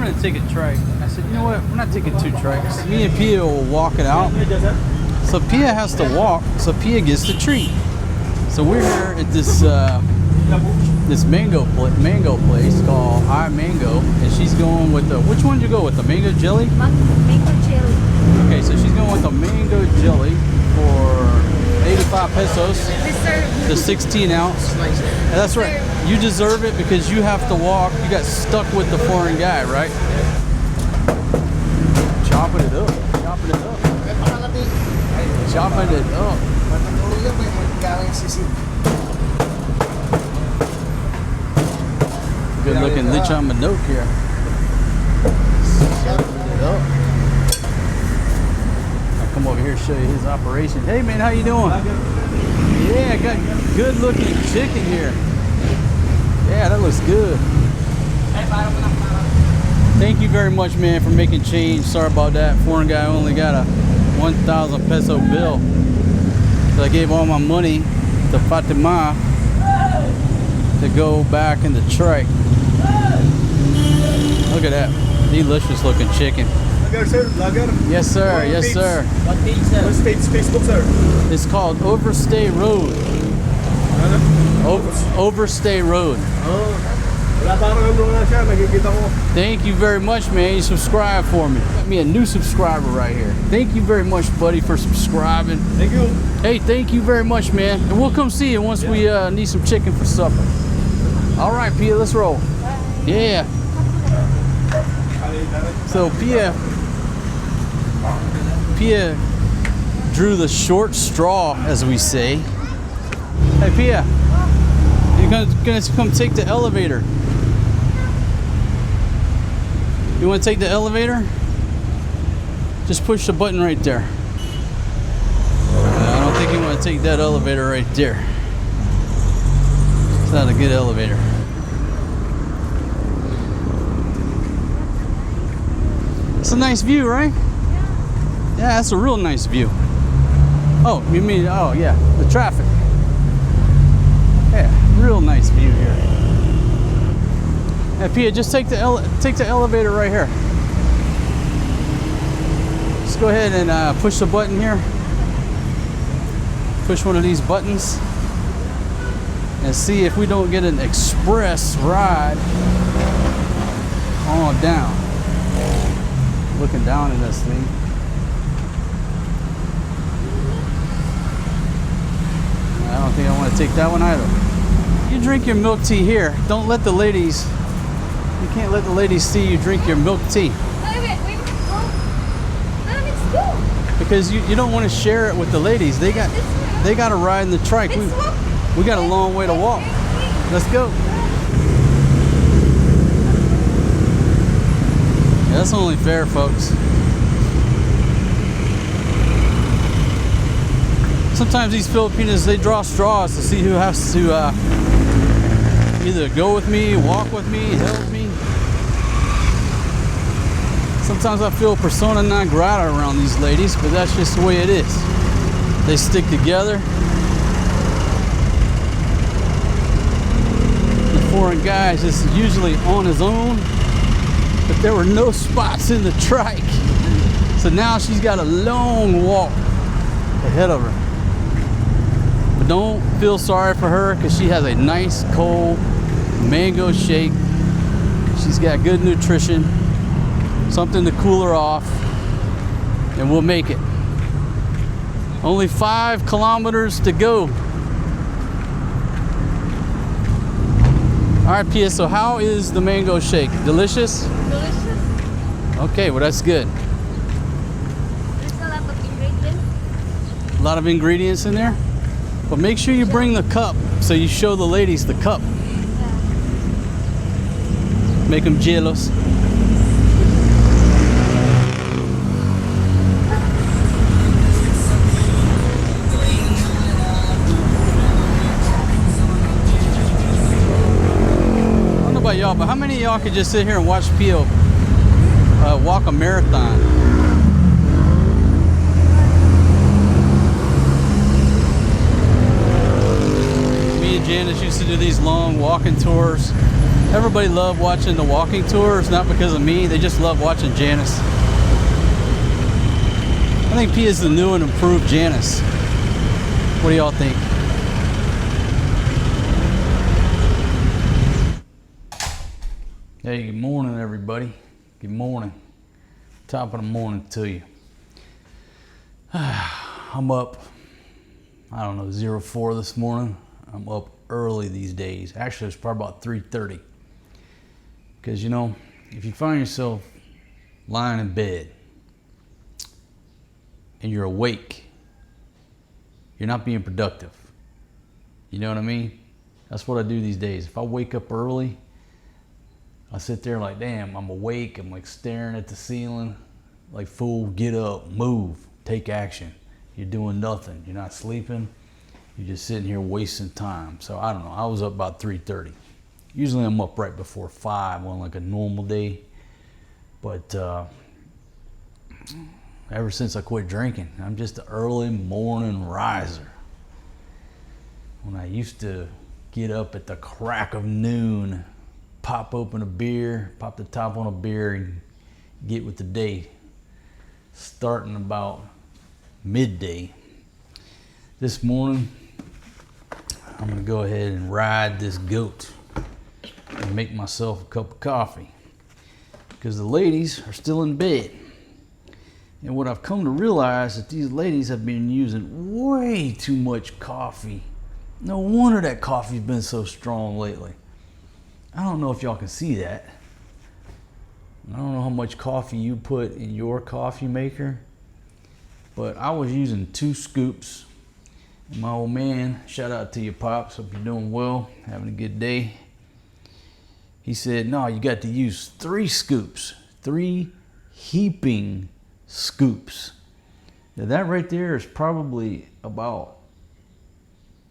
going to take a trike. I said, you know what? We're not taking 2 trikes. Me and Pia will walk it out. So Pia has to walk, so Pia gets the treat. So we're here at this this mango place called I Mango, and she's going with the, which one did you go with? The mango jelly? Mango jelly. Okay, so she's going with the mango jelly for 85 pesos. The 16 ounce. And that's right. You deserve it because you have to walk. You got stuck with the foreign guy, right? Chopping it up. Chopping it up. Chopping it up. Good looking lechon manok here. Chopping it up. I'll come over here and show you his operation. Hey man, how you doing? Yeah, I got good looking chicken here. Yeah, that looks good. Thank you very much, man, for making change. Sorry about that. Foreign guy only got a 1,000 peso bill. So I gave all my money to Fatima to go back in the trike. Look at that. Delicious looking chicken. Vlogger, sir? Vlogger? Yes, sir. Yes, sir. What page, sir? What's Facebook, sir? It's called Overstay Road. Overstay Road. Thank you very much, man. You subscribe for me. Got me a new subscriber right here. Thank you very much, buddy, for subscribing. Thank you. Hey, thank you very much, man. And we'll come see you once we need some chicken for supper. All right, Pia, let's roll. Yeah. So Pia drew the short straw, as we say. Hey, Pia, you're gonna come take the elevator. You want to take the elevator? Just push the button right there. I don't think you want to take that elevator right there. It's not a good elevator. It's a nice view, right? Yeah, that's a real nice view. Oh, you mean, oh yeah, the traffic. Yeah, real nice view here. Hey, Pia, just take the elevator right here. Just go ahead and push the button here. Push one of these buttons and see if we don't get an express ride on down. Looking down at this thing. I don't think I want to take that one either. You drink your milk tea here. Don't let the ladies, you can't let the ladies see you drink your milk tea. Because you don't want to share it with the ladies. They got to ride in the trike. We got a long way to walk. Let's go. Yeah, that's only fair, folks. Sometimes these Filipinos, they draw straws to see who has to either go with me, walk with me, help me. Sometimes I feel persona non grata around these ladies, but that's just the way it is. They stick together. The foreign guy is just usually on his own, but there were no spots in the trike. So now she's got a long walk ahead of her. But don't feel sorry for her because she has a nice cold mango shake. She's got good nutrition, something to cool her off, and we'll make it. Only 5 kilometers to go. All right, Pia, so how is the mango shake? Delicious? Delicious. Okay, well that's good. There's a lot of ingredients. A lot of ingredients in there? But make sure you bring the cup so you show the ladies the cup. Yeah. Make them jealous. About y'all, but how many of y'all could just sit here and watch Pio walk a marathon? Me and Janice used to do these long walking tours. Everybody loved watching the walking tours, not because of me. They just love watching Janice. I think Pia is the new and improved Janice. What do y'all think? Hey, good morning, everybody. Good morning. Top of the morning to you. I'm up, I don't know, 04 this morning. I'm up early these days. Actually, it's probably about 3:30. Because, you know, if you find yourself lying in bed and you're awake, you're not being productive. You know what I mean? That's what I do these days. If I wake up early, I sit there like, damn, I'm awake. I'm like staring at the ceiling. Like, fool, get up, move, take action. You're doing nothing. You're not sleeping. You're just sitting here wasting time. So I don't know. I was up about 3:30. Usually I'm up right before 5 on like a normal day. But ever since I quit drinking, I'm just an early morning riser. When I used to get up at the crack of noon, pop open a beer, pop the top on a beer, and get with the day. Starting about midday. This morning, I'm gonna go ahead and ride this goat and make myself a cup of coffee because the ladies are still in bed. And what I've come to realize is that these ladies have been using way too much coffee. No wonder that coffee's been so strong lately. I don't know if y'all can see that. I don't know how much coffee you put in your coffee maker, but I was using 2 scoops. And my old man, shout out to you, Pops, hope you're doing well, having a good day. He said, no, you got to use 3 scoops, 3 heaping scoops. Now that right there is probably about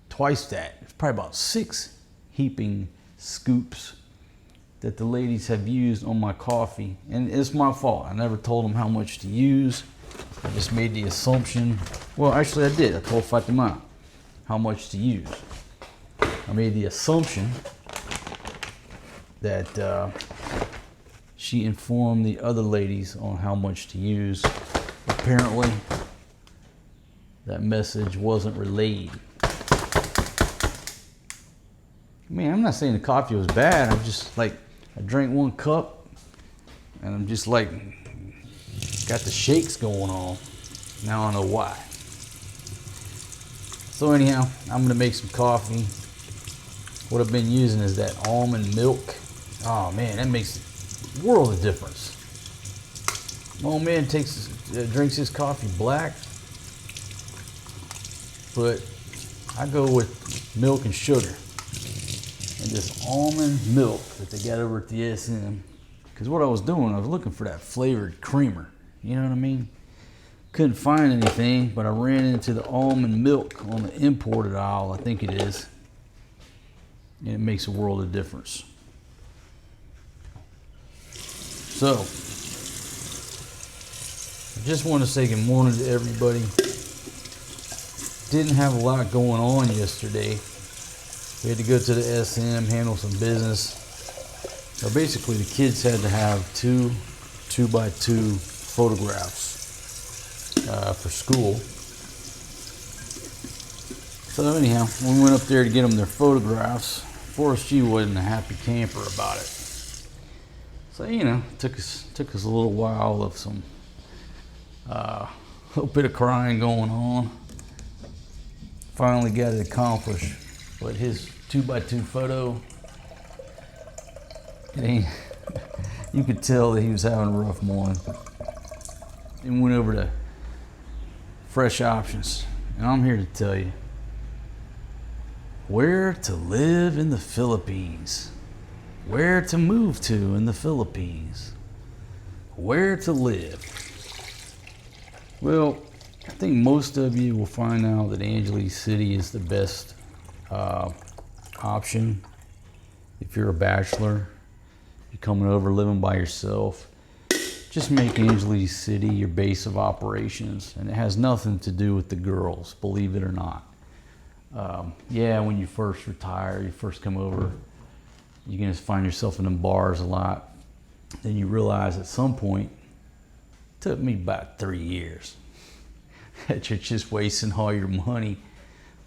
twice that. It's probably about 6 heaping scoops that the ladies have used on my coffee. And it's my fault. I never told them how much to use. I just made the assumption. Well, actually I did. I told Fatima how much to use. I made the assumption that she informed the other ladies on how much to use. Apparently, that message wasn't relayed. Man, I'm not saying the coffee was bad. I'm just like, I drank 1 cup and I'm just like, got the shakes going on. Now I know why. So anyhow, I'm gonna make some coffee. What I've been using is that almond milk. Oh man, that makes a world of difference. My old man drinks his coffee black, but I go with milk and sugar. And this almond milk that they got over at the SM. Because what I was doing, I was looking for that flavored creamer. You know what I mean? Couldn't find anything, but I ran into the almond milk on the imported aisle, I think it is. And it makes a world of difference. So, I just want to say good morning to everybody. Didn't have a lot going on yesterday. We had to go to the SM, handle some business. So basically the kids had to have 2 2x2 photographs for school. So anyhow, when we went up there to get them their photographs, Forrest G wasn't a happy camper about it. So, you know, it took us a little while of some little bit of crying going on. Finally got it accomplished, but his 2x2 photo, you could tell that he was having a rough morning. And went over to Fresh Options, and I'm here to tell you where to live in the Philippines, where to move to in the Philippines, where to live. Well, I think most of you will find out that Angeles City is the best option if you're a bachelor, you're coming over living by yourself. Just make Angeles City your base of operations, and it has nothing to do with the girls, believe it or not. Yeah, when you first retire, you first come over, you're gonna find yourself in them bars a lot. Then you realize at some point, it took me about 3 years, that you're just wasting all your money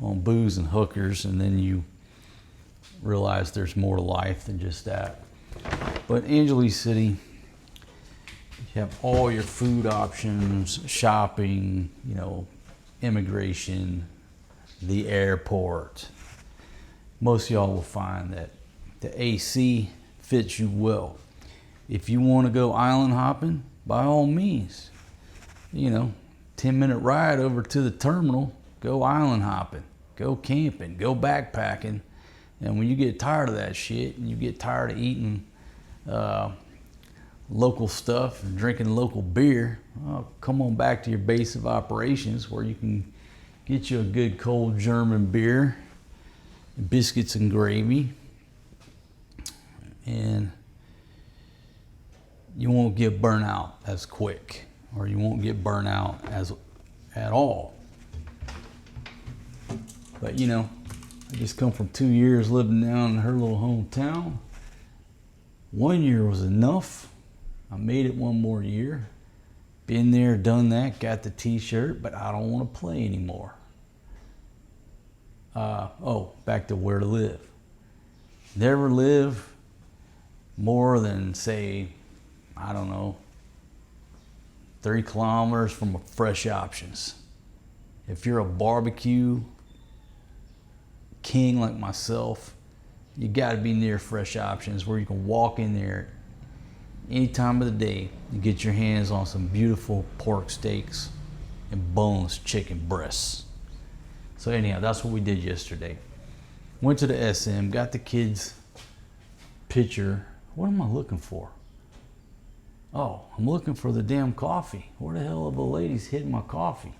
on booze and hookers, and then you realize there's more to life than just that. But Angeles City, you have all your food options, shopping, you know, immigration, the airport. Most of y'all will find that the AC fits you well. If you want to go island hopping, by all means, you know, 10-minute ride over to the terminal, go island hopping, go camping, go backpacking. And when you get tired of that shit, and you get tired of eating local stuff and drinking local beer, come on back to your base of operations where you can get you a good cold German beer, biscuits and gravy, and you won't get burnt out as quick, or you won't get burnt out at all. But you know, I just come from 2 years living down in her little hometown. 1 year was enough. I made it one more year. Been there, done that, got the t-shirt, but I don't want to play anymore. Back to where to live. Never live more than, say, I don't know, 3 kilometers from fresh options. If you're a barbecue king like myself, you got to be near fresh options where you can walk in there any time of the day and get your hands on some beautiful pork steaks and boneless chicken breasts. So anyhow, that's what we did yesterday. Went to the SM, got the kids' picture. What am I looking for? Oh, I'm looking for the damn coffee. Where the hell are the ladies hitting my coffee?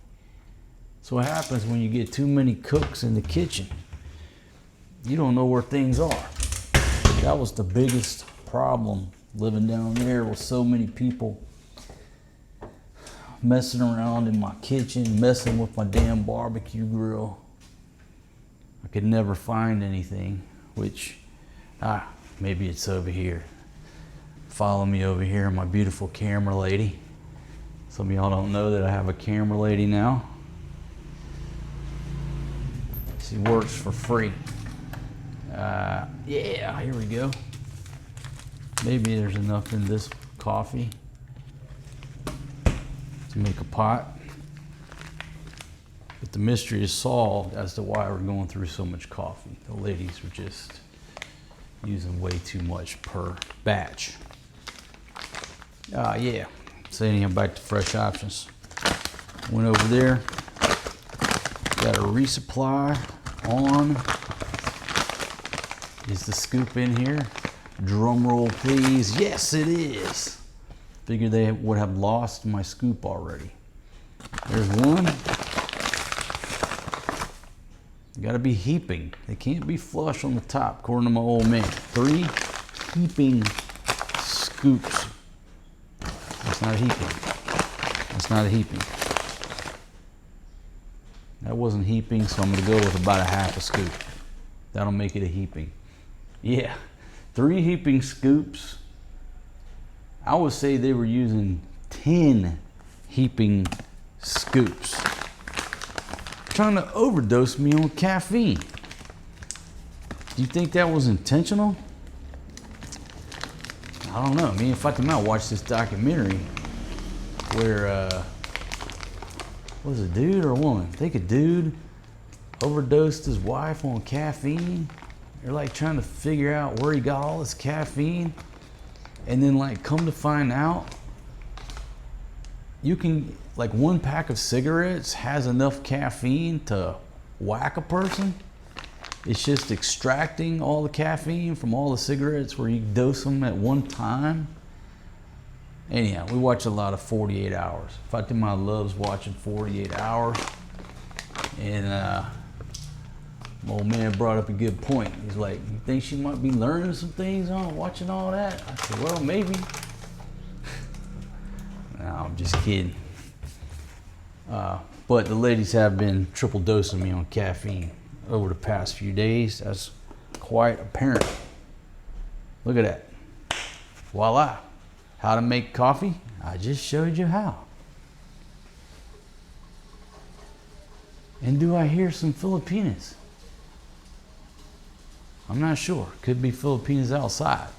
So what happens when you get too many cooks in the kitchen? You don't know where things are. That was the biggest problem living down there, with so many people messing around in my kitchen, messing with my damn barbecue grill. I could never find anything, which, maybe it's over here. Follow me over here, my beautiful camera lady. Some of y'all don't know that I have a camera lady now. She works for free. Yeah, here we go. Maybe there's enough in this coffee to make a pot. But the mystery is solved as to why we're going through so much coffee. The ladies were just using way too much per batch. Yeah. So anyhow, back to fresh options. Went over there, got a resupply on. Is the scoop in here? Drum roll, please. Yes, it is. Figured they would have lost my scoop already. There's one. Gotta be heaping. They can't be flush on the top, according to my old man. 3 heaping scoops. That's not a heaping. That's not a heaping. That wasn't heaping, so I'm gonna go with about a half a scoop. That'll make it a heaping. Yeah, 3 heaping scoops. I would say they were using 10 heaping scoops. Trying to overdose me on caffeine. Do you think that was intentional? I don't know. Me and Fatima watched this documentary where, was it a dude or a woman? I think a dude overdosed his wife on caffeine. They're like trying to figure out where he got all this caffeine, and then like come to find out, you can, like, 1 pack of cigarettes has enough caffeine to whack a person. It's just extracting all the caffeine from all the cigarettes where you dose them at one time. Anyhow, we watch a lot of 48 Hours. Fatima loves watching 48 Hours, and my old man brought up a good point. He's like, you think she might be learning some things on watching all that? I said, well, maybe. No, I'm just kidding. But the ladies have been triple dosing me on caffeine over the past few days. That's quite apparent. Look at that. Voila. How to make coffee? I just showed you how. And do I hear some Filipinas? I'm not sure. Could be Filipinas outside.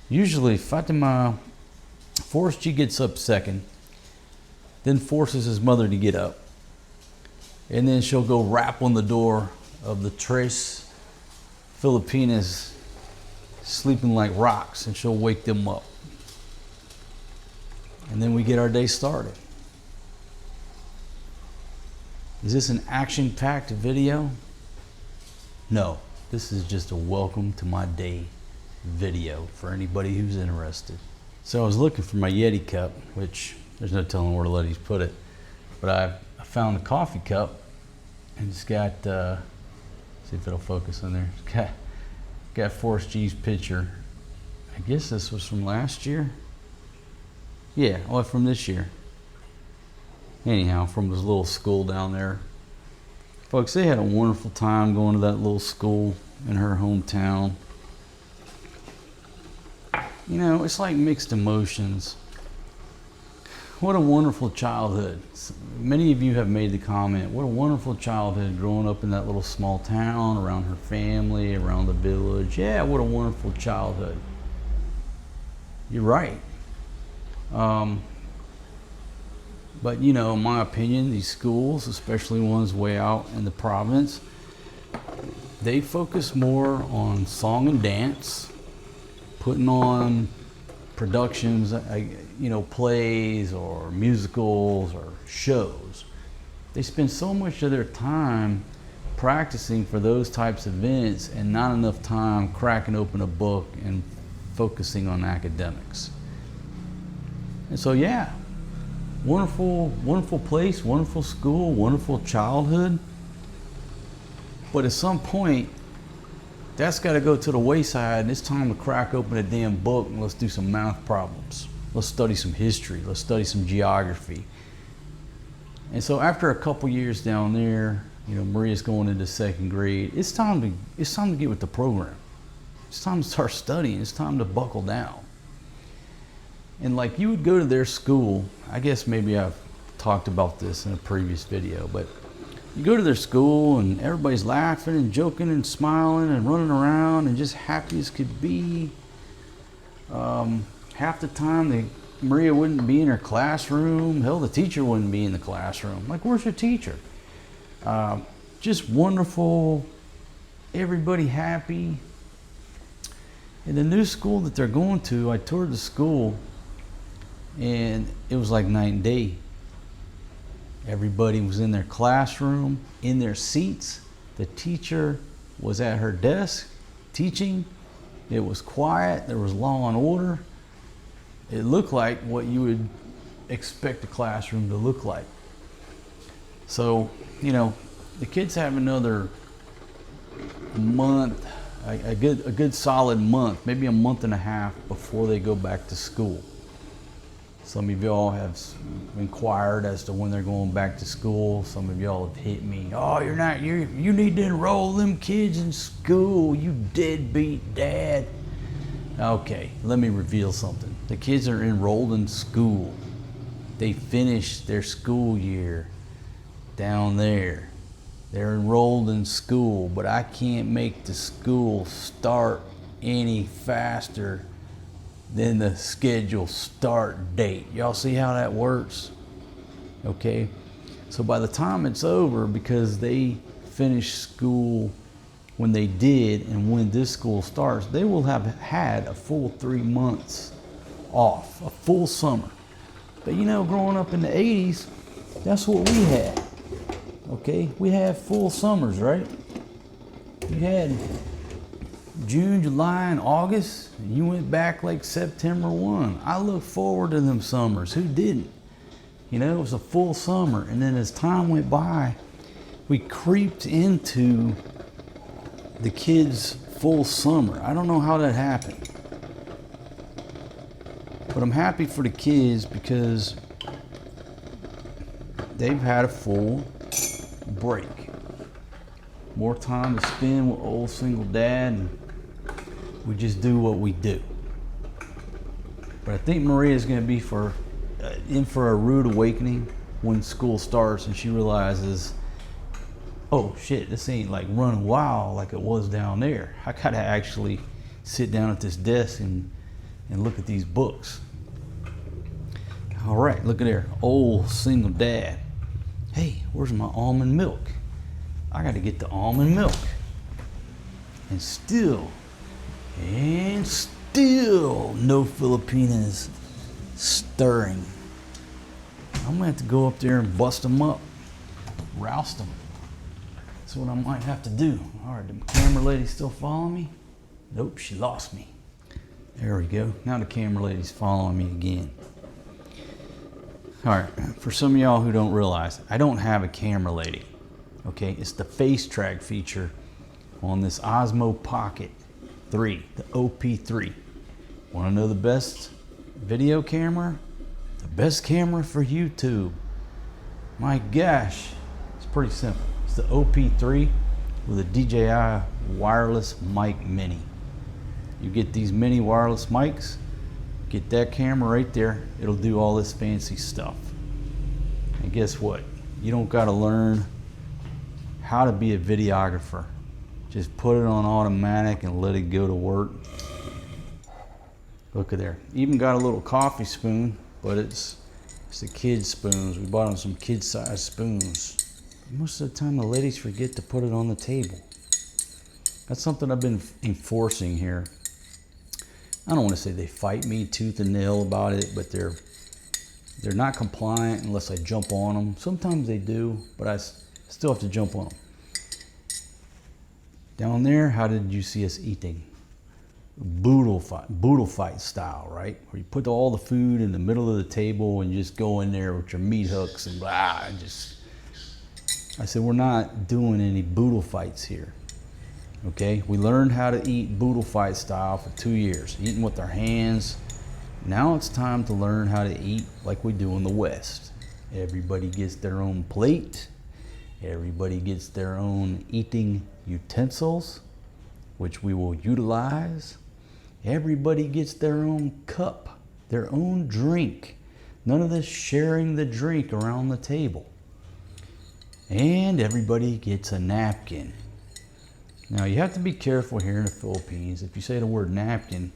Usually Fatima, Forrest G gets up second, then forces his mother to get up. And then she'll go rap on the door of the Tres Filipinas sleeping like rocks, and she'll wake them up. And then we get our day started. Is this an action-packed video? No, this is just a welcome to my day video for anybody who's interested. So I was looking for my Yeti cup, which there's no telling where Letty's put it, but I found the coffee cup, and it's got, see if it'll focus on there. It's got Forrest G's picture. I guess this was from last year. Yeah, well, from this year. Anyhow, from his little school down there. Folks, they had a wonderful time going to that little school in her hometown. You know, it's like mixed emotions. What a wonderful childhood. Many of you have made the comment, what a wonderful childhood growing up in that little small town, around her family, around the village. Yeah, what a wonderful childhood. You're right. But you know, in my opinion, these schools, especially ones way out in the province, they focus more on song and dance, putting on productions, you know, plays or musicals or shows. They spend so much of their time practicing for those types of events and not enough time cracking open a book and focusing on academics. And so, yeah, wonderful place, wonderful school, wonderful childhood. But at some point, that's got to go to the wayside, and it's time to crack open a damn book and let's do some math problems. Let's study some history. Let's study some geography. And so after a couple years down there, you know, Maria's going into second grade. It's time to get with the program. It's time to start studying. It's time to buckle down. And like you would go to their school, I guess maybe I've talked about this in a previous video, but you go to their school and everybody's laughing and joking and smiling and running around and just happy as could be. Half the time Maria wouldn't be in her classroom. Hell, the teacher wouldn't be in the classroom. Like, where's your teacher? Just wonderful, everybody happy. In the new school that they're going to, I toured the school and it was like night and day. Everybody was in their classroom, in their seats. The teacher was at her desk teaching. It was quiet. There was law and order. It looked like what you would expect a classroom to look like. So, you know, the kids have another month, a good solid month, maybe a month and a half before they go back to school. Some of y'all have inquired as to when they're going back to school. Some of y'all have hit me. Oh, you need to enroll them kids in school, you deadbeat dad. Okay, let me reveal something. The kids are enrolled in school. They finished their school year down there. They're enrolled in school, but I can't make the school start any faster than the scheduled start date. Y'all see how that works? Okay, so by the time it's over, because they finished school when they did and when this school starts, they will have had a full 3 months off, a full summer. But you know, growing up in the 80s, that's what we had. Okay, we had full summers, right? You had June, July, and August, and you went back like September 1. I look forward to them summers. Who didn't? You know, it was a full summer. And then as time went by, we creeped into the kids' full summer. I don't know how that happened. But I'm happy for the kids because they've had a full break. More time to spend with old single dad and We just do what we do. But I think Maria's going to be in for a rude awakening when school starts and she realizes, oh shit, this ain't like running wild like it was down there. I gotta actually sit down at this desk and look at these books. All right, look at there, old single dad. Hey, where's my almond milk? I gotta get the almond milk. And still no Filipinas stirring. I'm gonna have to go up there and bust them up, roust them. That's what I might have to do. All right, the camera lady still following me? Nope, she lost me. There we go. Now the camera lady's following me again. All right, for some of y'all who don't realize, I don't have a camera lady. Okay, it's the face track feature on this Osmo Pocket 3, the OP3. Want to know the best video camera? The best camera for YouTube. My gosh, it's pretty simple. It's the OP3 with a DJI wireless mic mini. You get these mini wireless mics, get that camera right there, it'll do all this fancy stuff. And guess what? You don't gotta learn how to be a videographer. Just put it on automatic and let it go to work. Look at there. Even got a little coffee spoon, but it's the kid spoons. We bought them some kid-sized spoons. Most of the time the ladies forget to put it on the table. That's something I've been enforcing here. I don't want to say they fight me tooth and nail about it, but they're not compliant unless I jump on them. Sometimes they do, but I still have to jump on them. Down there, how did you see us eating? Boodle fight style, right? Where you put all the food in the middle of the table and just go in there with your meat hooks and blah, and just. I said, we're not doing any boodle fights here. Okay, we learned how to eat boodle fight style for 2 years, eating with our hands. Now it's time to learn how to eat like we do in the West. Everybody gets their own plate. Everybody gets their own eating utensils, which we will utilize. Everybody gets their own cup, their own drink. None of this sharing the drink around the table. And everybody gets a napkin. Now you have to be careful here in the Philippines. If you say the word napkin,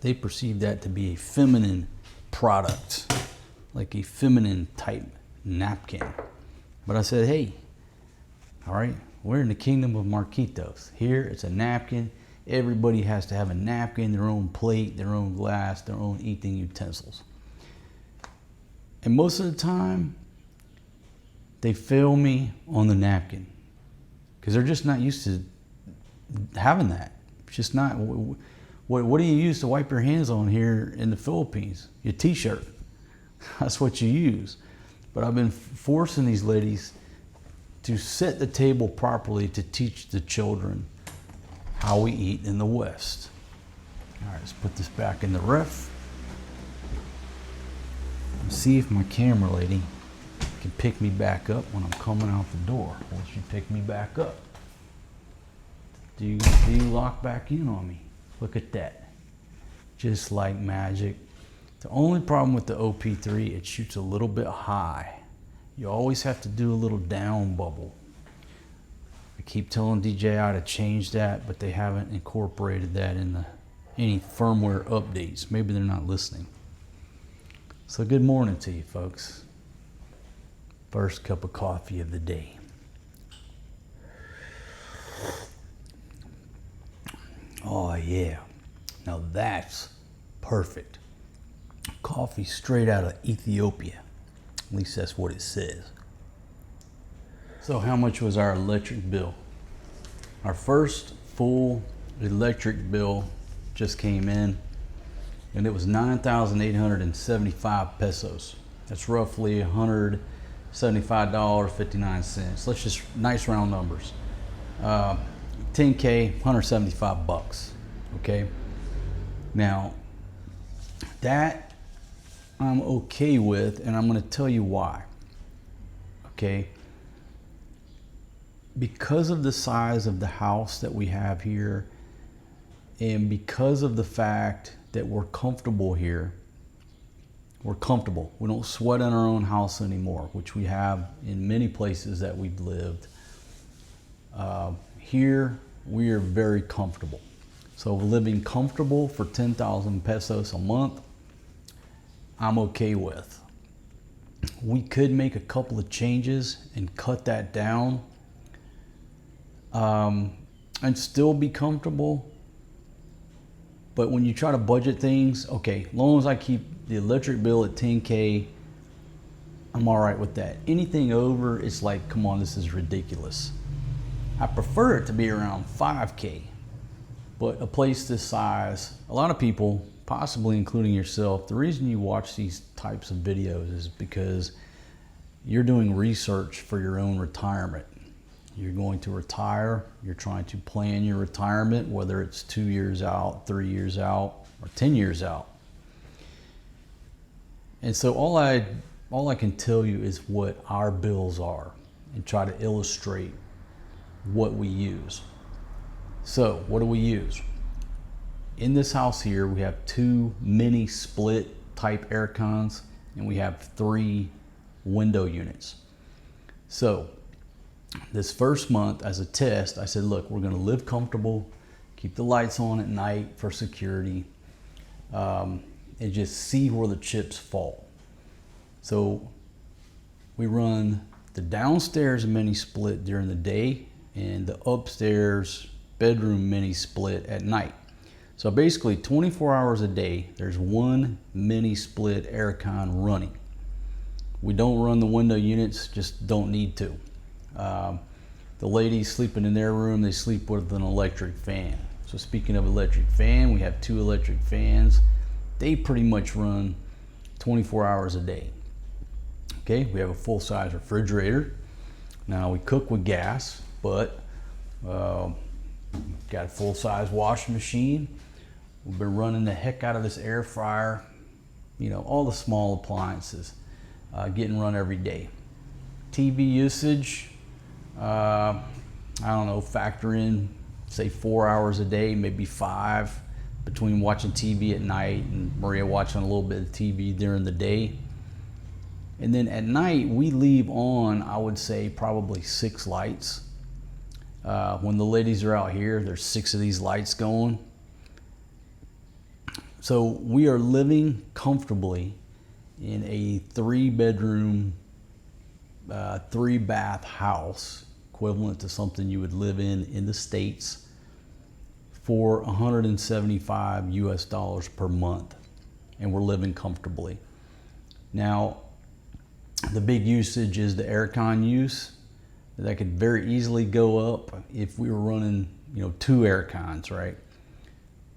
they perceive that to be a feminine product, like a feminine type napkin. But I said, hey, all right, we're in the kingdom of Marquitos. Here it's a napkin. Everybody has to have a napkin, their own plate, their own glass, their own eating utensils. And most of the time, they fail me on the napkin because they're just not used to having that. It's just not. What do you use to wipe your hands on here in the Philippines? Your t-shirt. That's what you use. But I've been forcing these ladies to set the table properly to teach the children how we eat in the West. All right, let's put this back in the ref. And see if my camera lady can pick me back up when I'm coming out the door. Will she pick me back up? Do you lock back in on me? Look at that. Just like magic. The only problem with the OP3, it shoots a little bit high. You always have to do a little down bubble. I keep telling DJI to change that, but they haven't incorporated that in any firmware updates. Maybe they're not listening. So good morning to you folks. First cup of coffee of the day. Oh yeah, now that's perfect. Coffee straight out of Ethiopia. At least that's what it says. So how much was our electric bill? Our first full electric bill just came in and it was 9,875 pesos. That's roughly $175.59. Let's just, nice round numbers. 10K, 175 bucks, okay? Now, that I'm okay with, and I'm gonna tell you why, okay? Because of the size of the house that we have here, And because of the fact that we're comfortable here, we're comfortable. We don't sweat in our own house anymore, which we have in many places that we've lived. Here, we are very comfortable. So living comfortable for 10,000 pesos a month, I'm okay with. We could make a couple of changes and cut that down and still be comfortable. But when you try to budget things, okay, as long as I keep the electric bill at 10K, I'm all right with that. Anything over, it's like, come on, this is ridiculous. I prefer it to be around 5K, but a place this size, a lot of people, possibly including yourself, the reason you watch these types of videos is because you're doing research for your own retirement. You're going to retire, you're trying to plan your retirement, whether it's 2 years out, 3 years out, or 10 years out. And so all I can tell you is what our bills are and try to illustrate what we use. So what do we use? In this house here, we have 2 mini split type air cons, and we have 3 window units. So this first month, as a test, I said, look, we're gonna live comfortable, keep the lights on at night for security, and just see where the chips fall. So we run the downstairs mini split during the day and the upstairs bedroom mini split at night. So basically 24 hours a day, there's 1 mini split aircon running. We don't run the window units, just don't need to. The ladies sleeping in their room, they sleep with an electric fan. So speaking of electric fan, we have 2 electric fans. They pretty much run 24 hours a day. Okay, we have a full-size refrigerator. Now we cook with gas, but got a full-size washing machine. We've been running the heck out of this air fryer. You know, all the small appliances getting run every day. TV usage, I don't know, factor in, say 4 hours a day, maybe 5, between watching TV at night and Maria watching a little bit of TV during the day. And then at night, we leave on, I would say, probably 6 lights. When the ladies are out here, there's 6 of these lights going. So we are living comfortably in a 3-bedroom, 3-bath house, equivalent to something you would live in the States, for $175 US per month, and we're living comfortably. Now, the big usage is the aircon use. That could very easily go up if we were running, 2 aircons, right?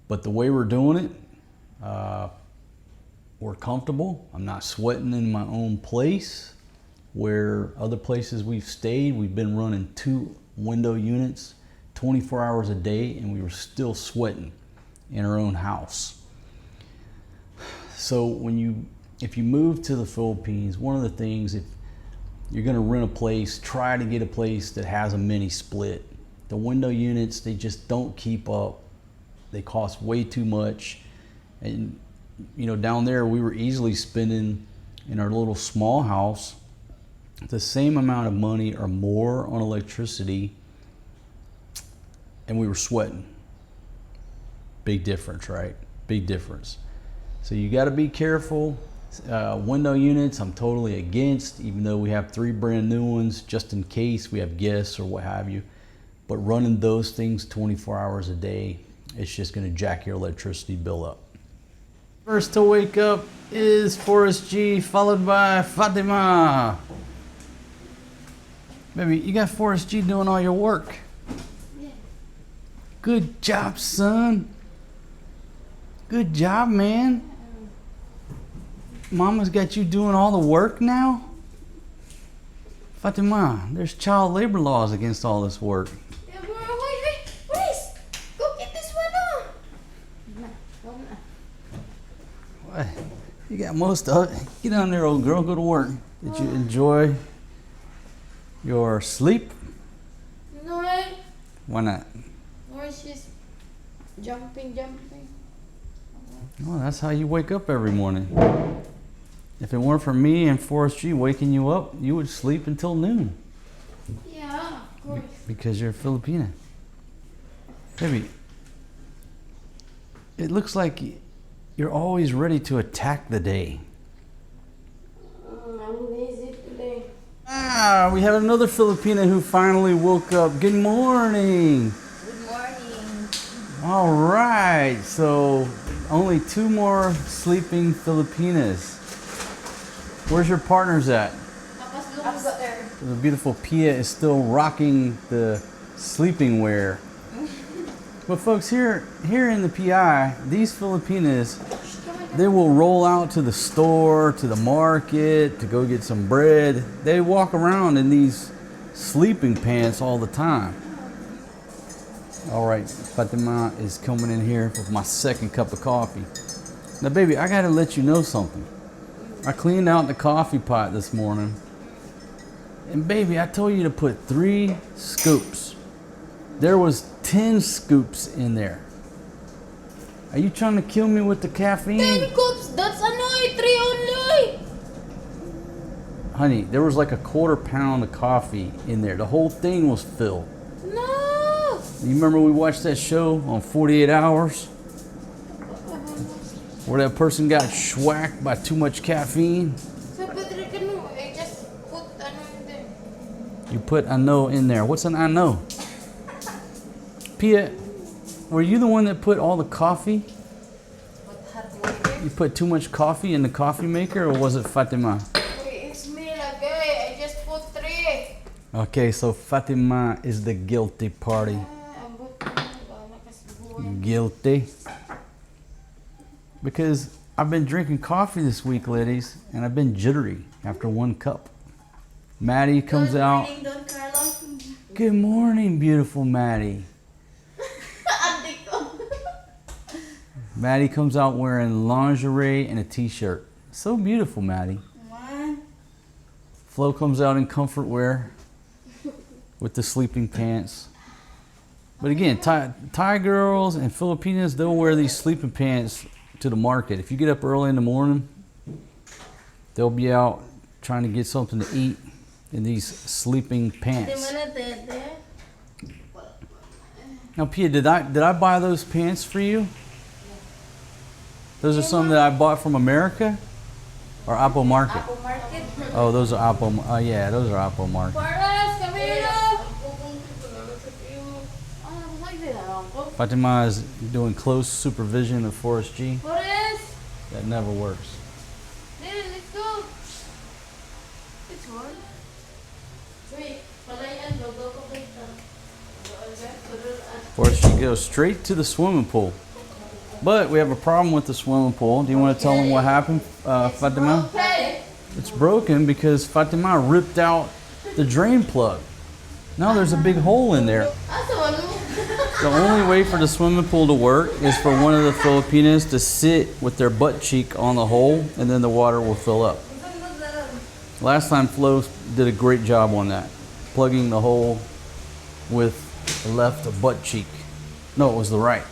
But the way we're doing it, we're comfortable. I'm not sweating in my own place. Where other places we've stayed, we've been running 2 window units 24 hours a day, and we were still sweating in our own house. So if you move to the Philippines, one of the things, if you're gonna rent a place, try to get a place that has a mini split. The window units, they just don't keep up. They cost way too much. And down there, we were easily spending, in our little small house, the same amount of money or more on electricity, and we were sweating. Big difference, right? Big difference. So you got to be careful. Window units, I'm totally against, even though we have 3 brand new ones, just in case we have guests or what have you. But running those things 24 hours a day, it's just going to jack your electricity bill up. First to wake up is Forrest G, followed by Fatima. Baby, you got Forrest G doing all your work. Yeah. Good job, son. Good job, man. Mama's got you doing all the work now? Fatima, there's child labor laws against all this work. Yeah, wait, please. Go get this one on. What? You got most of it. Get down there, old girl. Go to work. Did you enjoy your sleep? No, Why not? or she's Jumping. Well, that's how you wake up every morning. If it weren't for me and Forrest G waking you up, you would sleep until noon. Yeah, of course. Because you're Filipina. Baby, it looks like you're always ready to attack the day. I'm lazy today. We have another Filipina who finally woke up. Good morning. Good morning. All right, so only 2 more sleeping Filipinas. Where's your partners at? Upstairs. The beautiful Pia is still rocking the sleeping wear. But folks, here in the PI, these Filipinas, they will roll out to the store, to the market, to go get some bread. They walk around in these sleeping pants all the time. All right, Fatima is coming in here with my second cup of coffee. Now, baby, I gotta let you know something. I cleaned out the coffee pot this morning. And baby, I told you to put 3 scoops. There was 10 scoops in there. Are you trying to kill me with the caffeine? 10 cups, that's annoying. 3 only. Honey, there was like a 1/4 pound of coffee in there. The whole thing was filled. No. You remember we watched that show on 48 Hours? Where that person got schwacked by too much caffeine? So, Pedro, I just put ano in there. You put ano in there. What's an ano? Pia, were you the one that put all the coffee? Put hot water. You put too much coffee in the coffee maker, or was it Fatima? It's me, lagay. I just put 3. Okay, so Fatima is the guilty party. Guilty. Because I've been drinking coffee this week, ladies, and I've been jittery after 1 cup. Maddie comes out. Good morning, Don Carlo. Good morning, beautiful Maddie. Maddie comes out wearing lingerie and a t-shirt. So beautiful, Maddie. Flo comes out in comfort wear with the sleeping pants. But again, Thai girls and Filipinas, they'll wear these sleeping pants to the market. If you get up early in the morning, they'll be out trying to get something to eat in these sleeping pants. Now, Pia, did I buy those pants for you? Those are some that I bought from America or Apple Market. Apple Market. Oh, those are Apple. Yeah, those are Apple Market. Forrest, come here. Fatima is doing close supervision of Forrest G. Forrest. That never works. Let's go. It's one. Wait, Forrest G goes straight to the swimming pool. But we have a problem with the swimming pool. Do you want to tell them what happened, Fatima? Okay. It's broken because Fatima ripped out the drain plug. Now there's a big hole in there. The only way for the swimming pool to work is for one of the Filipinas to sit with their butt cheek on the hole, and then the water will fill up. Last time Flo did a great job on that, plugging the hole with the left butt cheek. No, it was the right.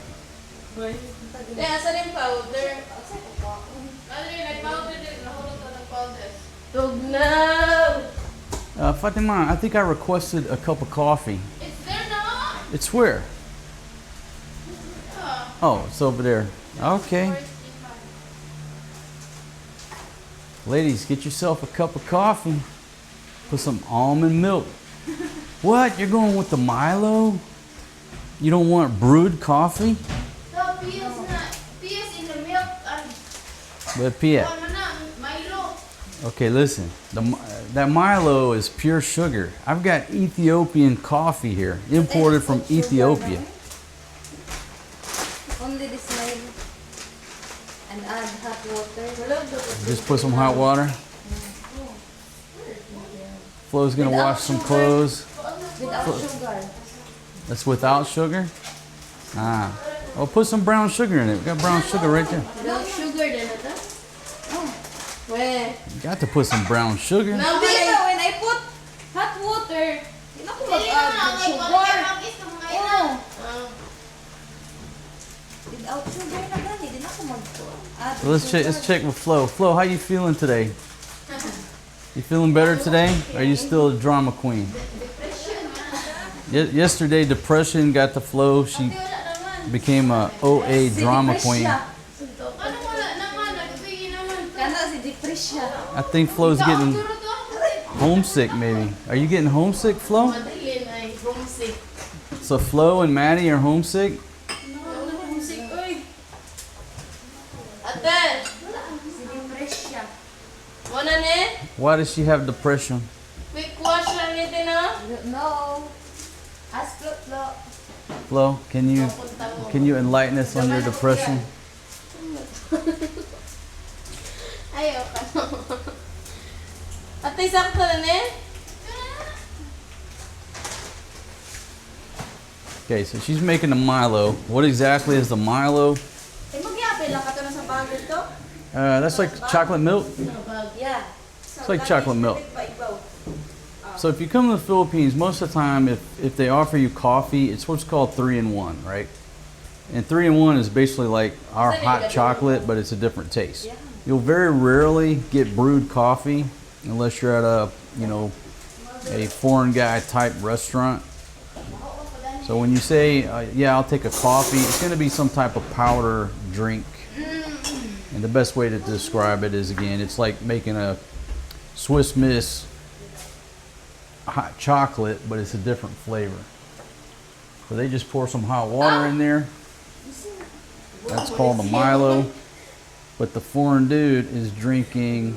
Fatima, I think I requested a cup of coffee. It's there now. It's where? Oh, it's over there. Okay. Ladies, get yourself a cup of coffee. Put some almond milk. What? You're going with the Milo? You don't want brewed coffee? No, Pia's in the milk. But Pia. Milo. Okay, listen. That Milo is pure sugar. I've got Ethiopian coffee here, imported from Ethiopia. Only this Milo. And add hot water. Just put some hot water. Flo's gonna wash some clothes. Without sugar. That's without sugar? Ah. Well, put some brown sugar in it. We got brown sugar right there. Without sugar then ito? Oh. Where? You got to put some brown sugar. Now, when I put hot water, hindi na ko mag-add ng sugar. Oh. Mag-out sugar na gani. Di na ako So let's check with Flo. Flo, how you feeling today? You feeling better today? Or are you still a drama queen? Yesterday, depression got to Flo. She became a OA drama queen. I think Flo's getting homesick, maybe. Are you getting homesick, Flo? So Flo and Maddie are homesick? Why does she have depression? No. Ask Flo. Flo, can you enlighten us on your depression? Ayaw ka no. Ate, sakto na ne? Okay, so she's making the Milo. What exactly is the Milo? Magyapin lang ka to na sa bagay to? That's like chocolate milk. Yeah. It's like chocolate milk. So if you come to the Philippines, most of the time, if they offer you coffee, it's what's called 3-in-1, right? And 3-in-1 is basically like our hot chocolate, but it's a different taste. You'll very rarely get brewed coffee unless you're at a foreign guy type restaurant. So when you say, yeah, I'll take a coffee, it's going to be some type of powder drink. And the best way to describe it is, again, it's like making a Swiss Miss hot chocolate, but it's a different flavor. So they just pour some hot water in there. That's called the Milo. But the foreign dude is drinking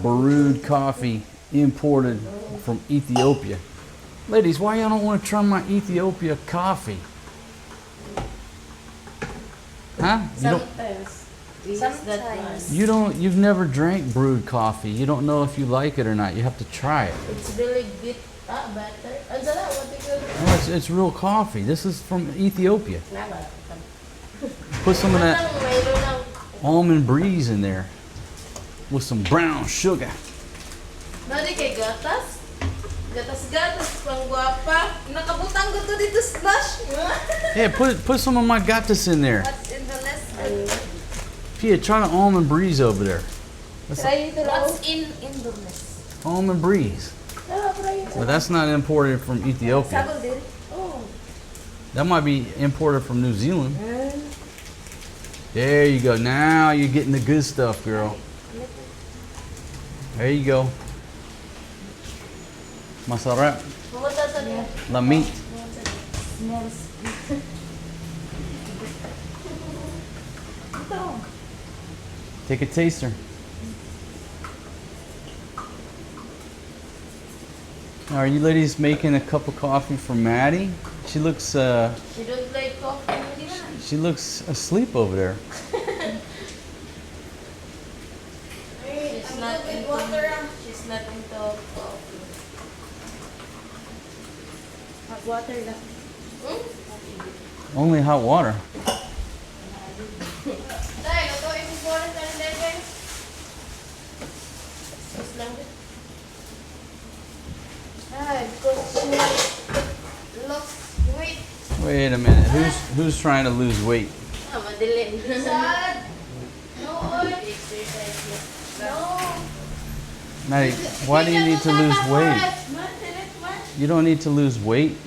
brewed coffee imported from Ethiopia. Ladies, why y'all don't want to try my Ethiopia coffee? Huh? Sometimes. You've never drank brewed coffee. You don't know if you like it or not. You have to try it. It's really good. Better. No, it's real coffee. This is from Ethiopia. Put some of that almond breeze in there with some brown sugar. Nadi kay gatas? Gatas, pang guwapa. Nakabutang ko to dito slush. Yeah, put some of my gatas in there. What's in the list? Pia, try the almond breeze over there. Try ito lang. What's in the list? Almond breeze. But that's not imported from Ethiopia. Oh. That might be imported from New Zealand. There you go. Now you're getting the good stuff, girl. There you go. Masarap. La meat. Take a taster. Are you ladies making a cup of coffee for Maddie? She looks She don't like coffee. she looks asleep over there. She's not into coffee. Hot water lang. Only hot water. Dahil, ito yung Forrest G. Sus lang din. Because she looks weight. Wait a minute. Who's trying to lose weight? Madilin. Sad. No oil. Exercise. No. Maddie, why do you need to lose weight? You don't need to lose weight.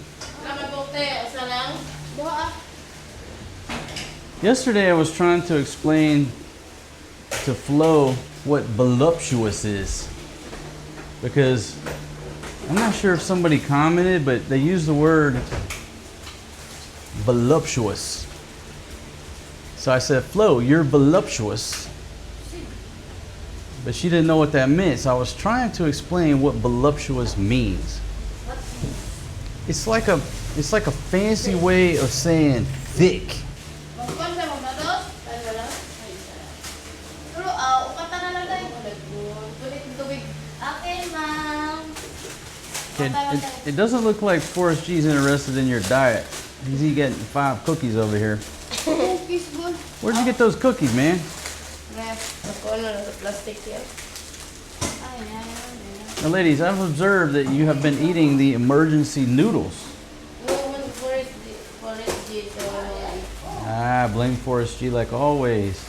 Yesterday I was trying to explain to Flo what voluptuous is, because I'm not sure if somebody commented, but they used the word voluptuous. So I said, Flo, you're voluptuous. But she didn't know what that meant, so I was trying to explain what voluptuous means. It's like a fancy way of saying thick. It doesn't look like Forrest G's interested in your diet. He's getting 5 cookies over here. Where'd you get those cookies, man? Now, ladies, I've observed that you have been eating the emergency noodles. I blame Forrest G like always.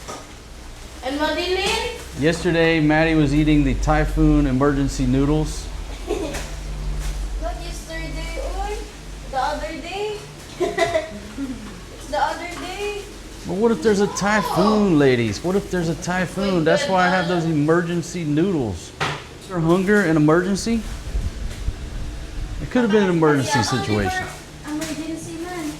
And Madeline? Yesterday, Maddie was eating the typhoon emergency noodles. Not yesterday or the other day. It's the other day. But what if there's a typhoon, ladies? What if there's a typhoon? That's why I have those emergency noodles. Is there hunger an emergency? It could have been an emergency situation. Emergency man.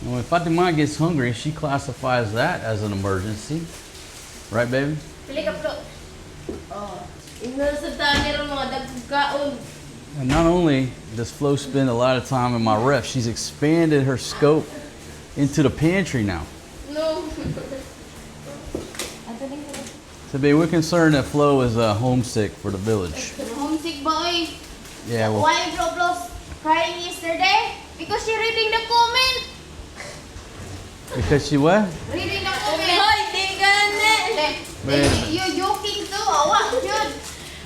When Fatima gets hungry, she classifies that as an emergency. Right, baby? Pili ka Flo. Oh. Inasa tayo rin mga dagkaon. And not only does Flo spend a lot of time in my ref, she's expanded her scope into the pantry now. No. So, babe, we're concerned that Flo is homesick for the village. Homesick boy. Yeah, well, Why Flo crying yesterday? Because she reading the comment. because she what? Reading the comment. Hoy, di ka na. You joking too. Awa, yun.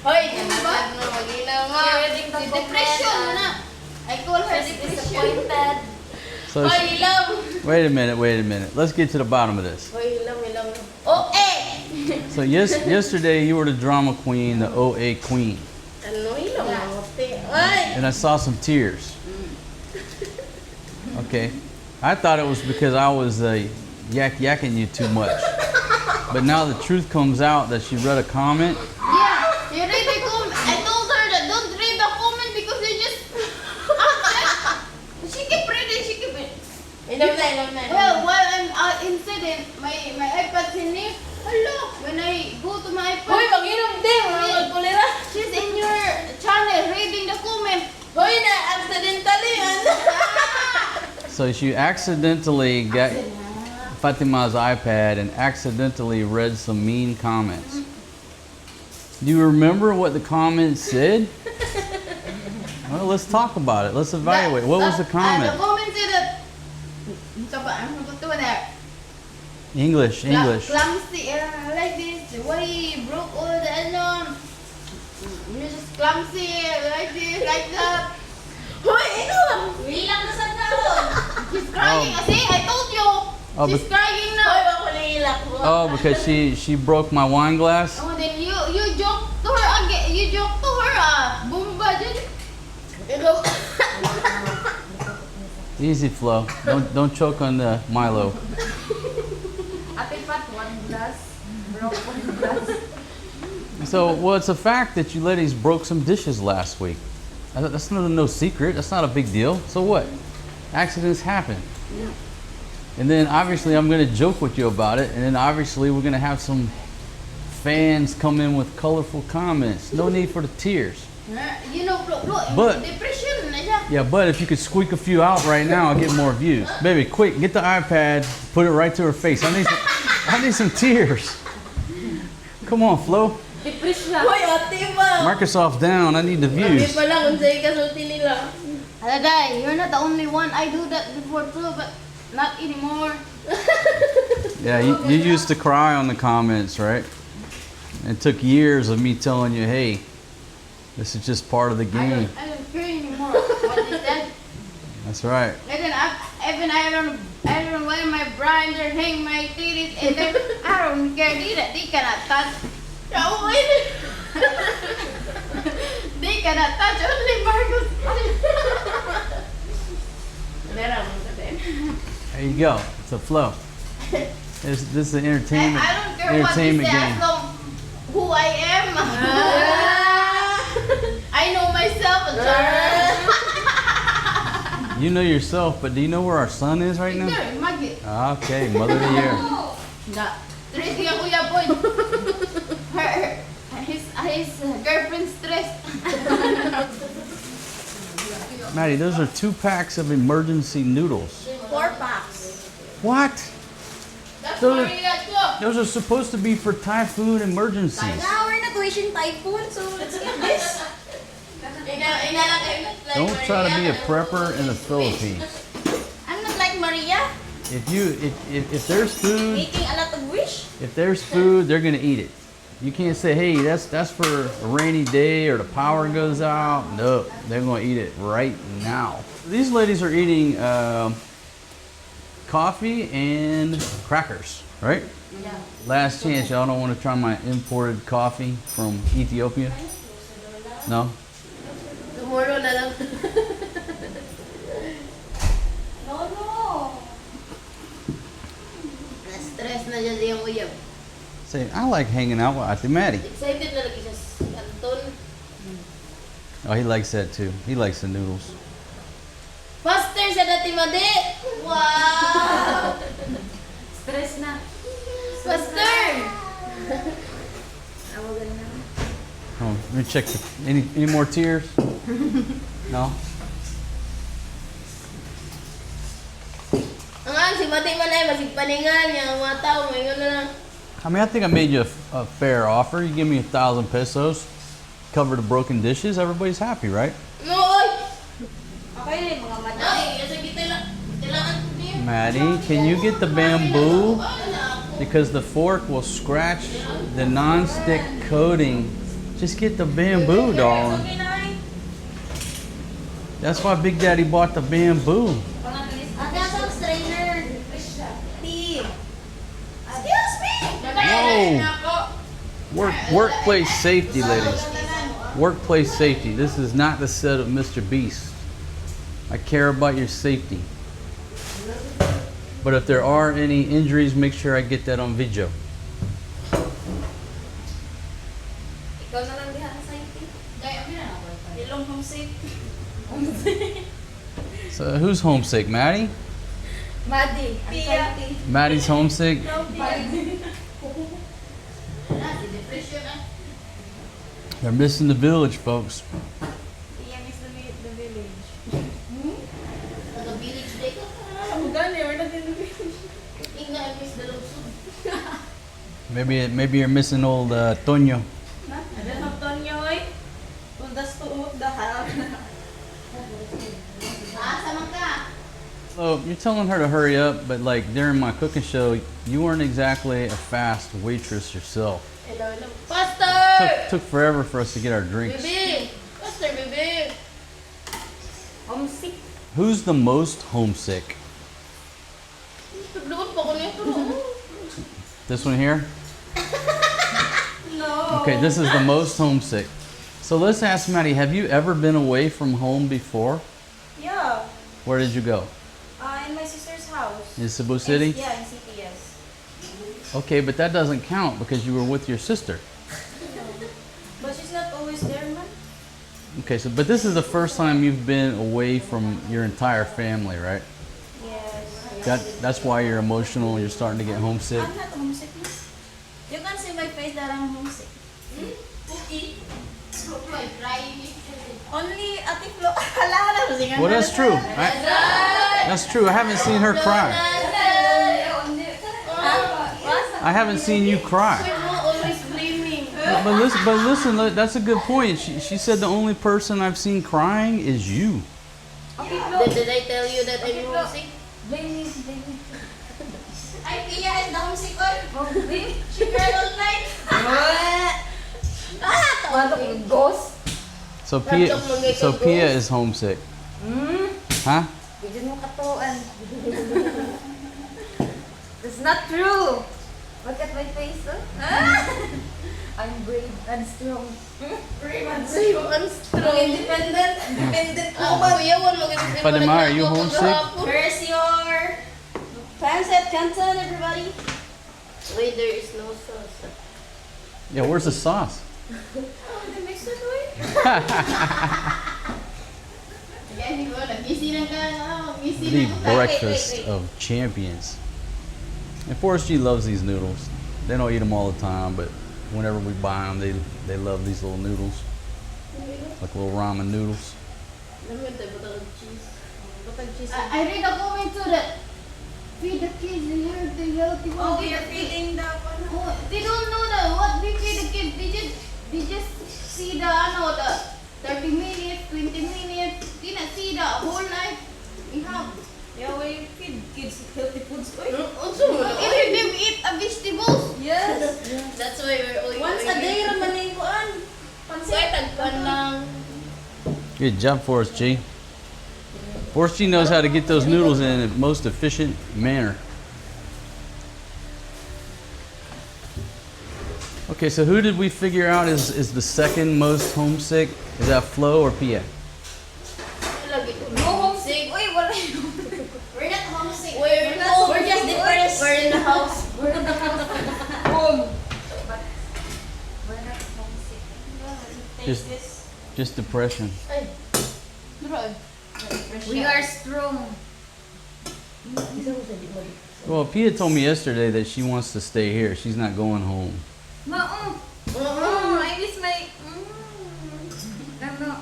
Hoy, diba? Mag-ilaw nga. Depression na. I call her disappointed. So Hoy, she, ilaw. wait a minute. Let's get to the bottom of this. Hoy, ilaw. Oh, eh! So yesterday you were the drama queen, the OA queen, Ano, ilaw na mote. Ay! and I saw some tears. Okay, I thought it was because I was yakking you too much, but now the truth comes out that she read a comment. Yeah, you read the comment. I told her that don't read the comment because you just upset. She keep reading, she keep reading. Ilaw na. Well, while I'm inside my iPad's in here, hello, when I go to my iPad, Hoy, mag-inom din. Magkulira. she's in your channel reading the comment. Hoy, na accidentally. Ano? So she accidentally got Fatima's iPad and accidentally read some mean comments. Do you remember what the comments said? Well, let's talk about it. Let's evaluate. What was the The comment? comment said that, I'm going to that. English. Clumsy, like this. Why you broke all the you're just clumsy, like this, like that. Hoy, inom. Ilang na sa taon. She's crying. See, I told you. Oh, She's crying Hoy, now. ako nilak. Oh, because she broke my wine glass. Oh, then you joke to her again. You joke to her. Bumba dyan. Ikaw. Easy, Flo. Don't choke on the Milo. Ate Pat, one glass. Broke one glass. So, well, it's a fact that you ladies broke some dishes last week. That's no secret. That's not a big deal. So what? Accidents happen. And then obviously I'm going to joke with you about it. And then obviously we're going to have some fans come in with colorful comments. No need for the tears. You know, But- depression na siya. Yeah, but if you could squeak a few out right now, I'll get more views. Baby, quick, get the iPad, put it right to her face. I need some tears. Come on, Flo. Depress na. Hoy, ate ba? Microsoft down. I need the Ate views. pa lang, unsay kasulti nila. Aladay, you're not the only one. I do that before too, but not anymore. Yeah, you used to cry on the comments, right? It took years of me telling you, hey, this is just part of the game. I don't care anymore. What is that? That's right. And then I don't wear my brand or hang my titties, and then I don't care. They cannot touch. They cannot touch only Marcos. There you go. It's a flow. This is an entertainment, I don't care what they say game. as long who I am. I know myself. You know yourself, but do you know where our son is right now? There, Madi. Okay, mother of the year. Stressing ang kuya boy. His girlfriend stressed. Maddie, those are 2 packs of emergency noodles. 4 packs. What? That's Those- Maria too. Those are supposed to be for typhoon emergencies. Now we're not wishing typhoon, so let's eat this. Don't try to be a prepper in the Philippines. I'm not like Maria, If there's food, making a lot of wish. if there's food, they're gonna eat it. You can't say, hey, that's for a rainy day or the power goes out. No, they're gonna eat it right now. These ladies are eating coffee and crackers, right? Yeah. Last chance, y'all don't want to try my imported coffee from Ethiopia? No? Tomorrow na lang. No. Na-stress na dyan yung uyab. Say, I like hanging out with Ate Madi. Excited na lagi siya si Anton. Oh, he likes that too. He likes the noodles. Faster sa dati Madi! Wow! Stress na. Faster! Awagan na. Oh, let me check. Any more tears? No? Ang si Madi man ay masigpaningan niya. Ang mga tao, may na lang. I mean, I think I made you a fair offer. You give me 1,000 pesos, cover the broken dishes. Everybody's happy, right? No, oy! Okay rin mga madam. Ay, kasi kailangan ko niya. Maddie, can you get the bamboo? Because the fork will scratch the non-stick coating. Just get the bamboo, darling. Okay na ay. That's why Big Daddy bought the bamboo. Ate, asa ang strainer? Tea. Excuse me! Whoa! Workplace safety, ladies. Workplace safety. This is not the set of Mr. Beast. I care about your safety. But if there are any injuries, make sure I get that on video. Ikaw na lang diha sa safety. Ilong home safe. So who's homesick, Maddie? Madi. Pia. Maddie's homesick. They're missing the village, folks. Pia miss the village. Taga-village day ko. Gani, we're not in the village. Ingna, I miss the lungsod. Maybe you're missing old Toño. I don't have Tonyo eh. Kung das to umot dahal. Asa man ka? So you're telling her to hurry up, but like during my cooking show, you weren't exactly a fast waitress yourself. Hello. Faster! Took forever for us to get our drinks. Bibi! Faster, bibi! Homesick. Who's the most homesick? Doon pa ko nito. This one here? No. Okay, this is the most homesick. So let's ask Maddie, have you ever been away from home before? Yeah. Where did you go? In my sister's house. In Cebu City? Yeah, in CPS. Okay, but that doesn't count because you were with your sister. But she's not always there, man. Okay, so but this is the first time you've been away from your entire family, right? Yes. That's why you're emotional, you're starting to get homesick. I'm not homesick. You can see my face that I'm homesick. Cookie. Like crying. Only Ate Flo. Hala. Well, that's true. That's true. I haven't seen her cry. I haven't seen you cry. Always blaming. But listen, that's a good point. She said the only person I've seen crying is you. Did I tell you that I'm homesick? Blame me. Ay, Pia is the homesick one. She cried all night. What? Ghost? So Pia is homesick. Huh? Bigyan mo katuan. That's not true. Look at my face, I'm brave and strong. Brave and strong. Independent woman. Padma, are you homesick? Where's your pancit canton, everybody? Wait, there is no sauce. Yeah, where's the sauce? Oh, they mixed it away. The breakfast of champions. And Forrest G loves these noodles. They don't eat them all the time, but whenever we buy them, they love these little noodles. Like little ramen noodles. I read a comment to that. Feed the kids, the healthy one. Oh, you're feeding the one. Oh, they don't know what we feed the kids. They just see the 30 minutes, 20 minutes. They not see the whole life we have. Yeah, we feed kids healthy foods. Also, if they eat vegetables. Yes. That's why we're always Once a Good job, Forrest G. Forrest G knows how to get those noodles in the most efficient manner. Okay, so who did we figure out is the second most homesick? Is that Flo or Pia? Lagi ko. No homesick. Uy, wala yun. We're not homesick. We're just depressed. We're in the house. We're in the house. Home. We're not homesick. Just depression. Ay. Duro. We are strong. Well, Pia told me yesterday that she wants to stay here. She's not going home. I miss my... Ano?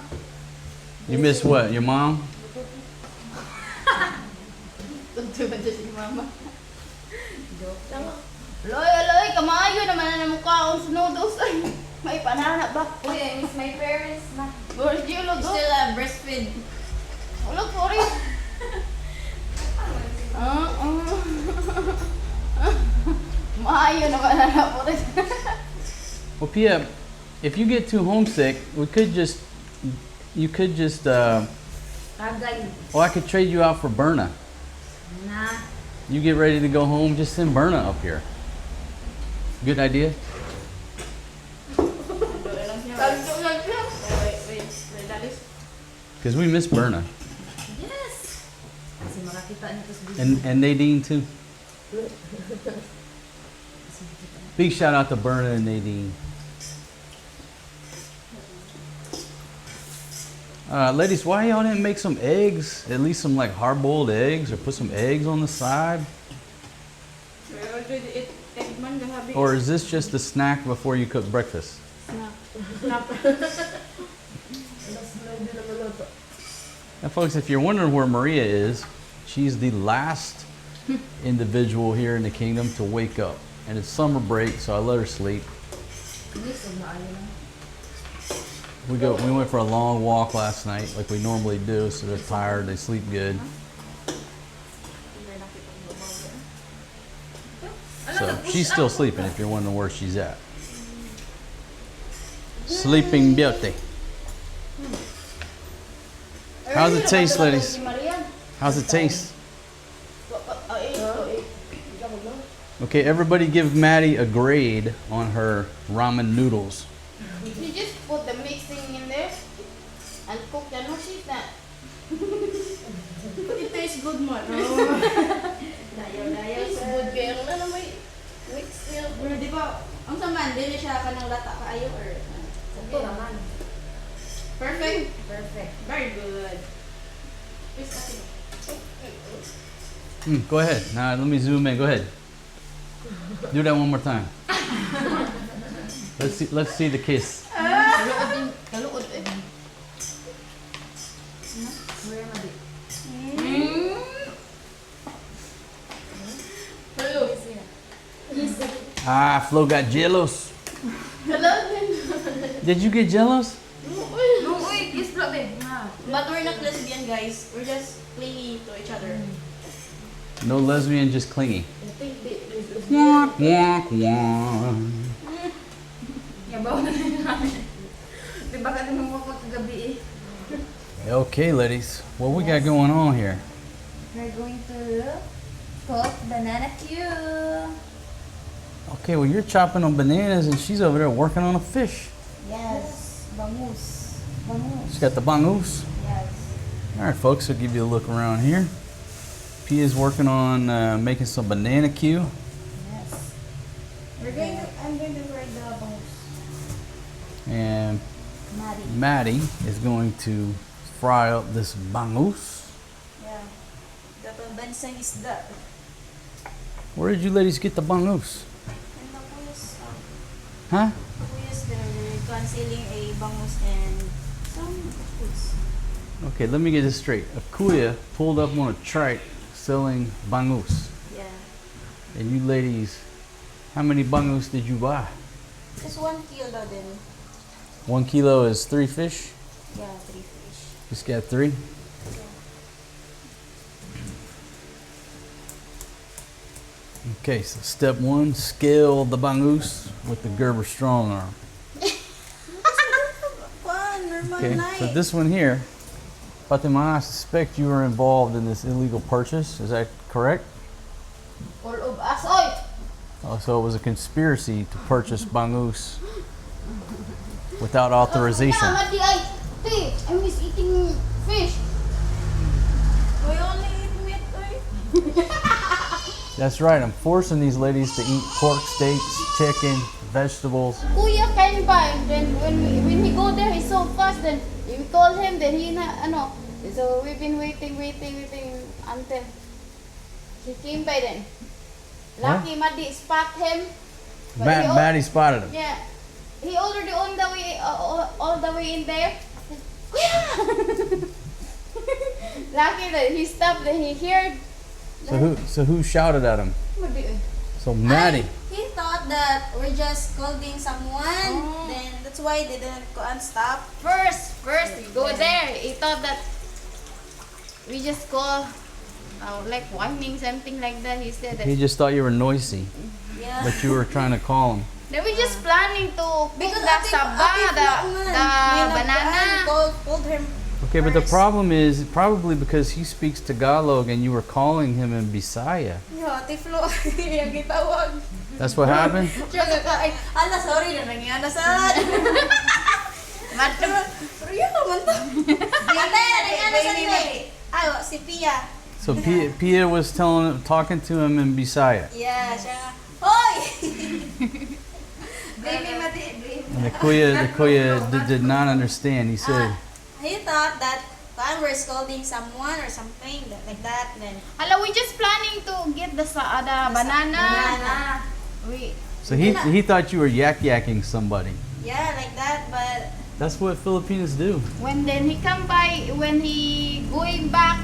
You miss what? Your mom? Tuntuban siya si mama. Loy, kamayo naman na namukhaon sa noodles. Ay, may panana ba? Uy, I miss my parents. Ma. Forrest G, look. Still breastfeed. Look, Forrest. Maayo naman na Forrest. Well, Pia, if you get too homesick, you could just, Tagay. well, I could trade you out for Berna. Nah. You get ready to go home, just send Berna up here. Good idea? Because we miss Berna. Yes. Kasi makakita niyo to sa video. And Nadine too. Big shout out to Berna and Nadine. Ladies, why y'all didn't make some eggs? At least some like hard-boiled eggs, or put some eggs on the side? Or is this just a snack before you cook breakfast? Now, folks, if you're wondering where Maria is, she's the last individual here in the kingdom to wake up. And it's summer break, so I let her sleep. We went for a long walk last night, like we normally do, so they're tired, they sleep good. So she's still sleeping, if you're wondering where she's at. Sleeping Beauty. How's it taste, ladies? How's it taste? Okay, everybody give Maddie a grade on her ramen noodles. You just put the mixing in there and cook the noodles. It tastes good, man. Tastes good, kaya lang na may mix milk. Pero di ba, ang saman, din siya ka ng lata kaayo or... Ito naman. Perfect. Perfect. Very good. Go ahead. Now let me zoom in. Go ahead. Do that one more time. Let's see the kiss. Kaluod eh. Where am I? Hello. Ah, Flo got jellos. Hello. Did you get jellos? No, wait. Yes, vlog din. But we're not lesbian, guys. We're just clingy to each other. No lesbian, just clingy. Wonk, wonk, wonk. Yabaw na rin namin. Di ba ka naman mo kagabi eh? Okay, ladies. What we got going on here? We're going to cook banana cue. Okay, well you're chopping on bananas and she's over there working on a fish. Yes, bangus. Bangus. She's got the bangus. Yes. All right, folks, I'll give you a look around here. Pia's working on making some banana cue. Yes. I'm going to fry the bangus. And Madi. Maddie is going to fry up this bangus. Yeah. The pambansang isda. Where did you ladies get the bangus? And the kuyas, Huh? they're concealing a bangus and some foods. Okay, let me get this straight. A kuya pulled up on a trike selling bangus. Yeah. And you ladies, how many bangus did you buy? Just 1 kilo then. 1 kilo is 3 fish? Yeah, 3 fish. Just got 3? Okay, so step 1, scale the bangus with the Gerber strong arm. Fun, normal. Okay, night. so this one here, Fatima, I suspect you were involved in this illegal purchase. Is that correct? All of us, oy! Oh, so it was a conspiracy to purchase bangus without authorization. Yeah, Madi, I miss eating fish. We only eat meat, oy. That's right, I'm forcing these ladies to eat pork steaks, chicken, vegetables. Kuya can buy. Then when he go there, he's so fast. Then we call him. Then he na ano. So we've been waiting until he came by. Then lucky Madi spot him. But he Maddie spotted him. yeah, he already on the way all the way in there. Kuya! Lucky that he stopped. Then he heard. So who shouted at him? Madi. So Maddie. He thought that we're just scolding someone. Oh. Then that's why they didn't go and stop. First, he go there. He thought that we just call, like whining something like that. He said that. He just thought you were noisy, Yeah. but you were trying to call him. Then we just planning to cook Because the saba, the banana. Told him. Okay, but the first. problem is probably because he speaks Tagalog and you were calling him in Bisaya. Yeah, Ate Flo, yung gitawag. That's what happened? Ay, ala, sorry na nangyana sa Pero yun naman to. Ate, nangyana sa Ay, si Pia. So Pia was talking to him in Bisaya. Yeah, siya nga. Hoy! Baby, Madi, baby. And the kuya did not understand. He said, He thought that we're scolding someone or something like that. Then Hello, we just planning to get the banana. banana. so he thought you were yakking somebody. Yeah, like that. But That's what Filipinos do. When then he come by, when he going back,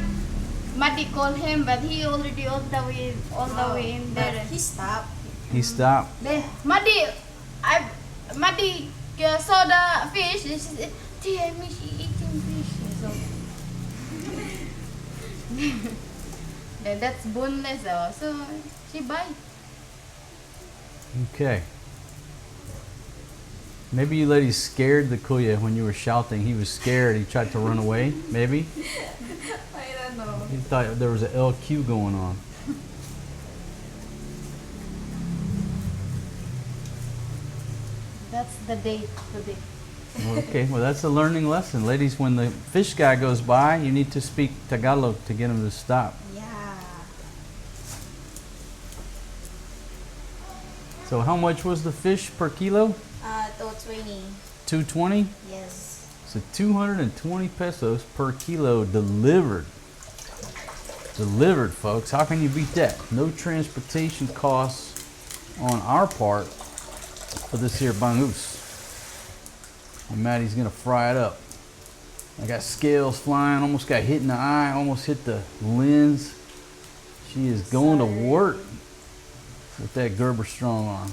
Madi call him, but he already all the way in there. he stopped. He stopped. Then Madi saw the fish. She said, "Tia, I miss eating fish." So then that's boneless. So she buy. Okay. Maybe you ladies scared the kuya when you were shouting. He was scared. He tried to run away. Maybe I don't know. he thought there was an LQ going on. That's the day today. Okay, well that's a learning lesson, ladies. When the fish guy goes by, you need to speak Tagalog to get him to stop. Yeah. So how much was the fish per kilo? 220. 220. Yes. So 220 pesos per kilo delivered. Delivered, folks. How can you beat that? No transportation costs on our part for this here bangus. And Maddie's gonna fry it up. I got scales flying, almost got hit in the eye, almost hit the lens. She is going to work with that Gerber strong arm.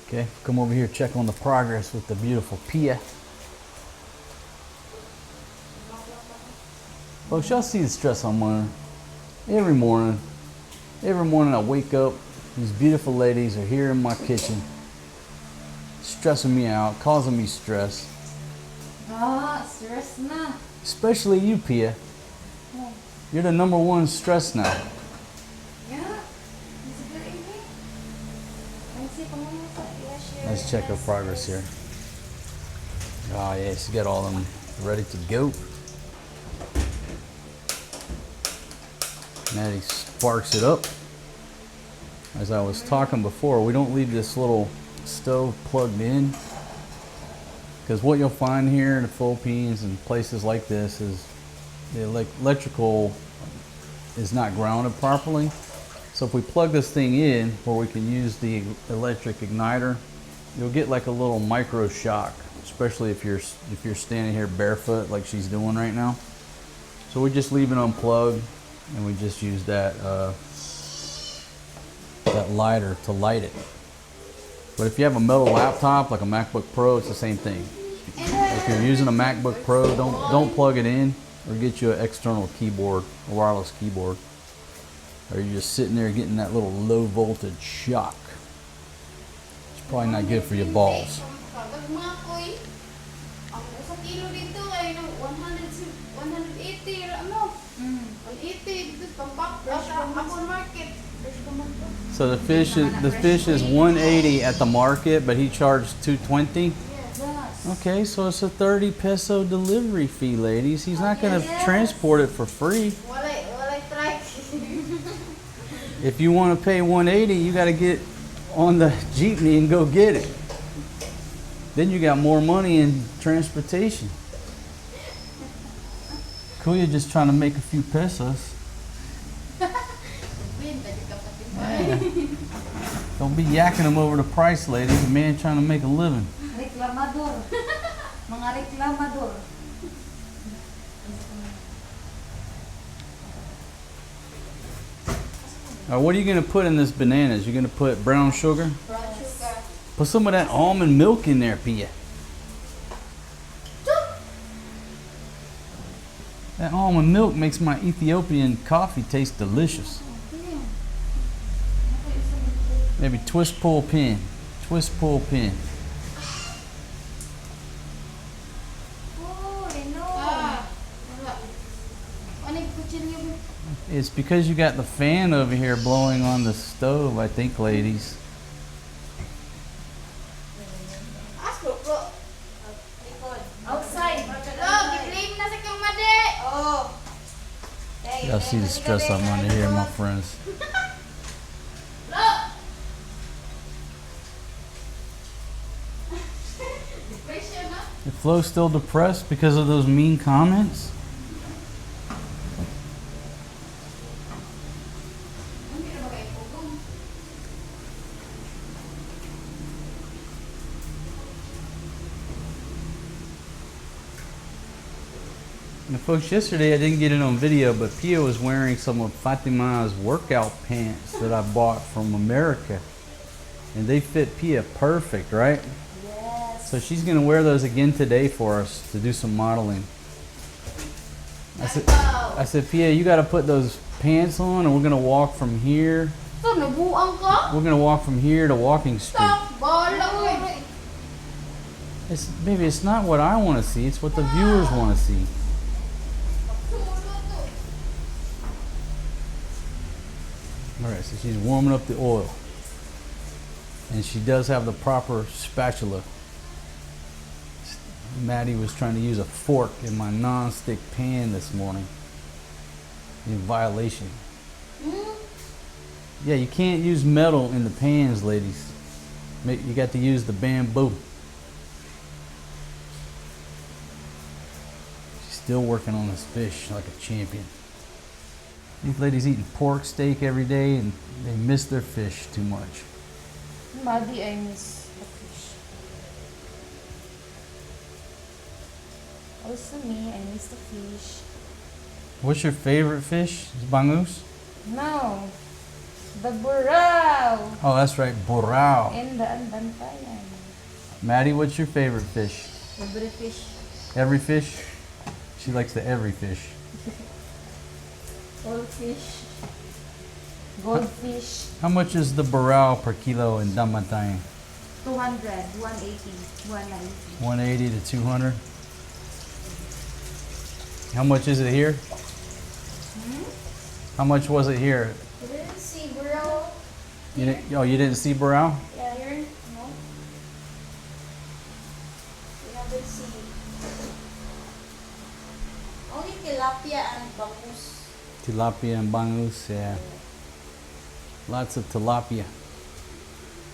Okay, come over here, check on the progress with the beautiful Pia. Folks, y'all see the stress I'm under. Every morning I wake up, these beautiful ladies are here in my kitchen, stressing me out, causing me stress. Stress na. Especially you, Pia. You're the #1 stress now. Yeah. Let's check her progress here. Oh yeah, she got all them ready to go. Maddie sparks it up. As I was talking before, we don't leave this little stove plugged in, because what you'll find here in the Philippines and places like this is the electrical is not grounded properly. So if we plug this thing in where we can use the electric igniter, you'll get like a little micro shock, especially if you're standing here barefoot like she's doing right now. So we just leave it unplugged and we just use that that lighter to light it. But if you have a metal laptop like a MacBook Pro, it's the same thing. If you're using a MacBook Pro, don't plug it in, or get you an external keyboard, a wireless keyboard. Or you're just sitting there getting that little low voltage shock. It's probably not good for your balls. mga koy. Ang sa kilo dito ay 180 ano? 180 dito pambak sa Apple Market. So the fish is 180 at the market, but he charged 220. Yes. Okay, so it's a 30 peso delivery fee, ladies. He's not gonna transport it for free. Walay try. If you want to pay 180, you got to get on the jeepney and go get it. Then you got more money in transportation. Kuya just trying to make a few pesos. Yeah. Don't be yakking them over the price, ladies. A man trying to make a living. Reklamador. Mga reklamador. What are you going to put in this bananas? You're going to put brown sugar? Brown sugar. Put some of that almond milk in there, Pia. That almond milk makes my Ethiopian coffee taste delicious. Maybe twist, pull, pin. Twist, pull, pin. Oh, no. Ano yung kutsilyo mo? It's because you got the fan over here blowing on the stove, I think, ladies. Asko po. Outside. Look, i-blame na sa kang Madi. Oh. Y'all see the stress I'm under here, my friends. Look. Depression, huh? Is Flo still depressed because of those mean comments? And folks, yesterday I didn't get it on video, but Pia was wearing some of Fatima's workout pants that I bought from America. And they fit Pia perfect, right? Yes. So she's going to wear those again today for us to do some modeling. I said, Pia, you got to put those pants on and we're going to walk from here. So, nabuang ka? We're going to walk from here to Walking Street. Stop. Bala ko. Maybe it's not what I want to see, it's what the viewers want to see. Alright, so she's warming up the oil. And she does have the proper spatula. Maddie was trying to use a fork in my non-stick pan this morning. In violation. Yeah, you can't use metal in the pans, ladies. You got to use the bamboo. She's still working on this fish like a champion. These ladies eating pork steak every day and they miss their fish too much. Madi, I miss the fish. Also me, I miss the fish. What's your favorite fish? Is bangus? No. The burao. Oh, that's right, burao. And the bantayan. Maddie, what's your favorite fish? Every fish. Every fish? She likes the every fish. Goldfish. Goldfish. How much is the burao per kilo in Damatay? 200, 180, 190. 180 to 200. How much is it here? How much was it here? You didn't see burao? You didn't see burao? Yeah, here? No. We haven't seen. Only tilapia and bangus. Tilapia and bangus, yeah. Lots of tilapia.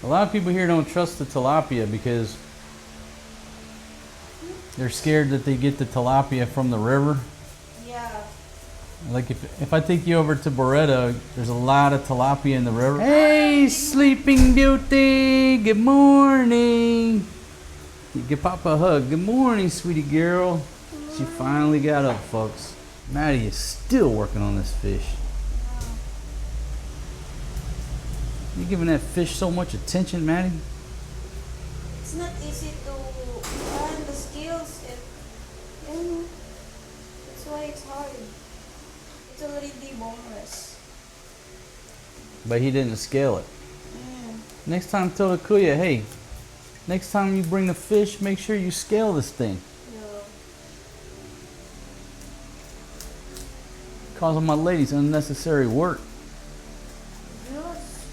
A lot of people here don't trust the tilapia because they're scared that they get the tilapia from the river. Yeah. Like if I take you over to Barreto, there's a lot of tilapia in the river. Hey, Sleeping Beauty! Good morning! Give Papa a hug. Good morning, sweetie girl. She finally got up, folks. Maddie is still working on this fish. You giving that fish so much attention, Maddie? It's not easy to learn the skills. That's why it's hard. It's already boneless. But he didn't scale it. Next time tell the Kuya, hey, Next time you bring the fish, make sure you scale this thing. Yeah. Causing my ladies unnecessary work. Diyos,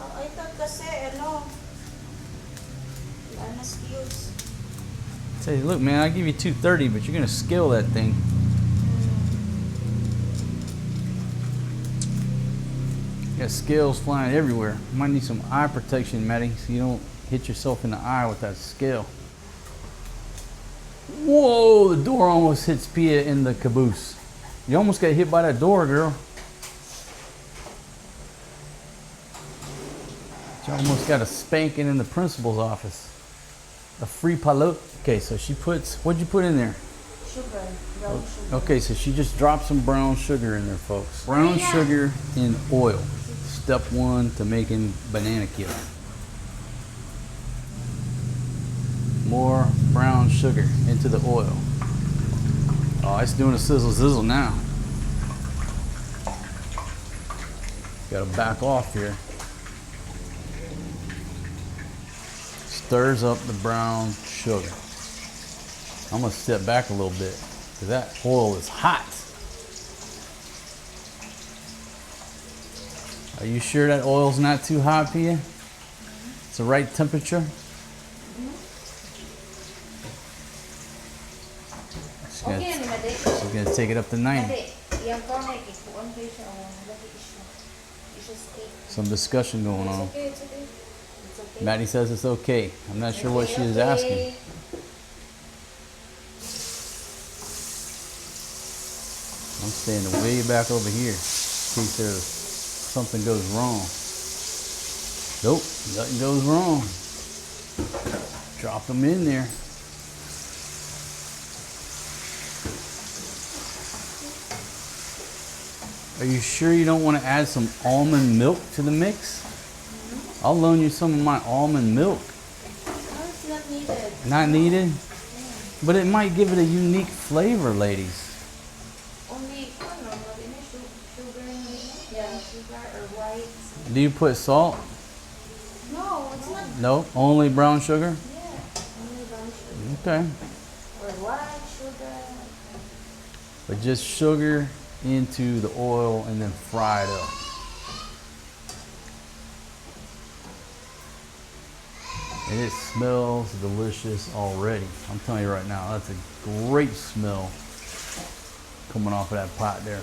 I thought kasi, wala na skills. Say, look, man, I give you $2.30, but you're gonna scale that thing. You got scales flying everywhere. You might need some eye protection, Maddie, so you don't hit yourself in the eye with that scale. Whoa, the door almost hits Pia in the caboose. You almost got hit by that door, girl. You almost got a spanking in the principal's office. A free pilot. Okay, so she puts, what'd you put in there? Sugar, brown sugar. Okay, so she just dropped some brown sugar in there, folks. Brown sugar in oil. Step one to making banana keel. More brown sugar into the oil. Oh, it's doing a sizzle zizzle now. Gotta back off here. Stirs up the brown sugar. I'm gonna step back a little bit because that oil is hot. Are you sure that oil's not too hot, Pia? It's the right temperature? Okay, ni Madi. She's gonna take it up to 90. Madi, yung corner, ikuan kayo siya, lagi isyo. Isyo steak. Some discussion going on. Okay, it's okay. It's okay. Maddie says it's okay. I'm not sure what she is asking. I'm standing way back over here in case there's something goes wrong. Nope, nothing goes wrong. Drop them in there. Are you sure you don't want to add some almond milk to the mix? I'll loan you some of my almond milk. No, it's not needed. Not needed? But it might give it a unique flavor, ladies. Only, sugar, yeah, sugar or white. Do you put salt? No, it's not. No, only brown sugar? Yeah, only brown sugar. Okay. Or white sugar. But just sugar into the oil and then fry it up. And it smells delicious already. I'm telling you right now, that's a great smell coming off of that pot there.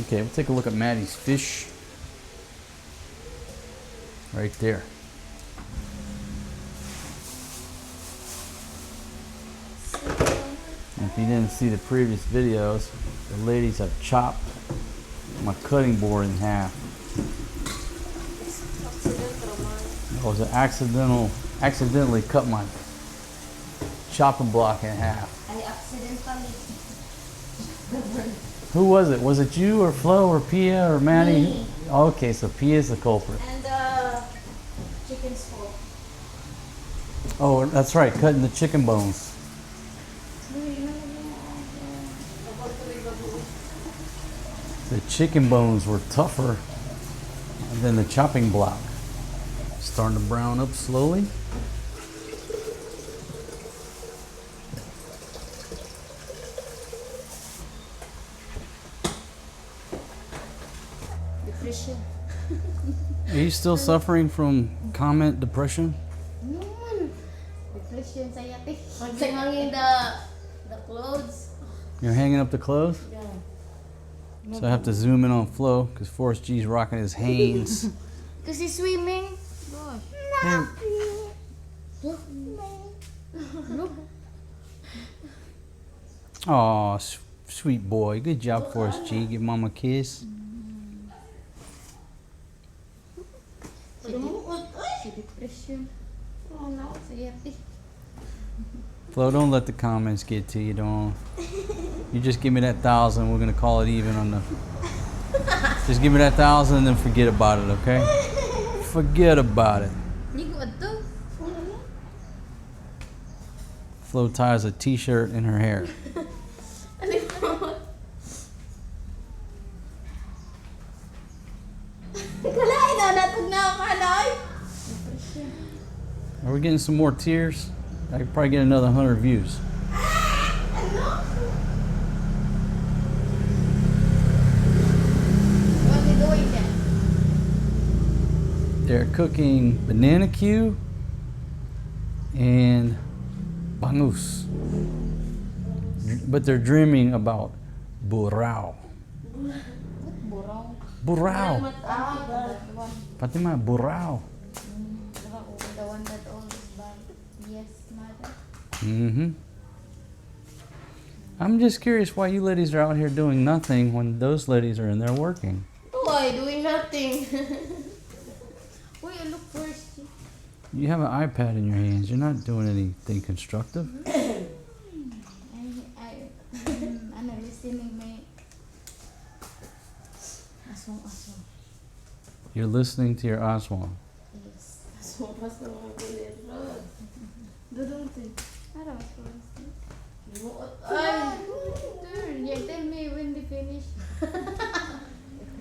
Okay, we'll take a look at Maddie's fish. Right there. And if you didn't see the previous videos, the ladies have chopped my cutting board in half. I was accidentally cut my chopping block in half. I accidentally. Who was it? Was it you or Flo or Pia or Maddie? Me. Okay, so Pia's the culprit. And chicken's full. Oh, that's right, cutting the chicken bones. The chicken bones were tougher than the chopping block. Starting to brown up slowly. Depression. Are you still suffering from comment depression? No man. Depression saya teh. Say hanging the clothes. You're hanging up the clothes? Yeah. So I have to zoom in on Flo because Forrest G's rocking his Hanes. Cause he's swimming. Gosh. Hey, Look. aw, sweet boy. Good job, Forrest G. Give mama a kiss. Si depression. Oh no. Saya teh. Flo, don't let the comments get to you, don't. You just give me that 1,000. We're gonna call it even on the. Just give me that 1,000 and then forget about it, okay? Forget about it. Nigo ato. Flo ties a T-shirt in her hair. Kalain na natugnaw ka, Noy. Are we getting some more tears? I could probably get another 100 views. What are we doing then? They're cooking banana Q and bangus. But they're dreaming about burao. Burong. Burao. That one. Fatima, burao. The one that always buy. Yes, mother. Mm-hmm. I'm just curious why you ladies are out here doing nothing when those ladies are in there working. Why? Doing nothing. Wait, look first. You have an iPad in your hands. You're not doing anything constructive. Ano, listening may aswang. You're listening to your aswang. Yes. Sumas na mga kulit. Dudong to. Ano, aswang. Ay! Yeah, tell me when they finish.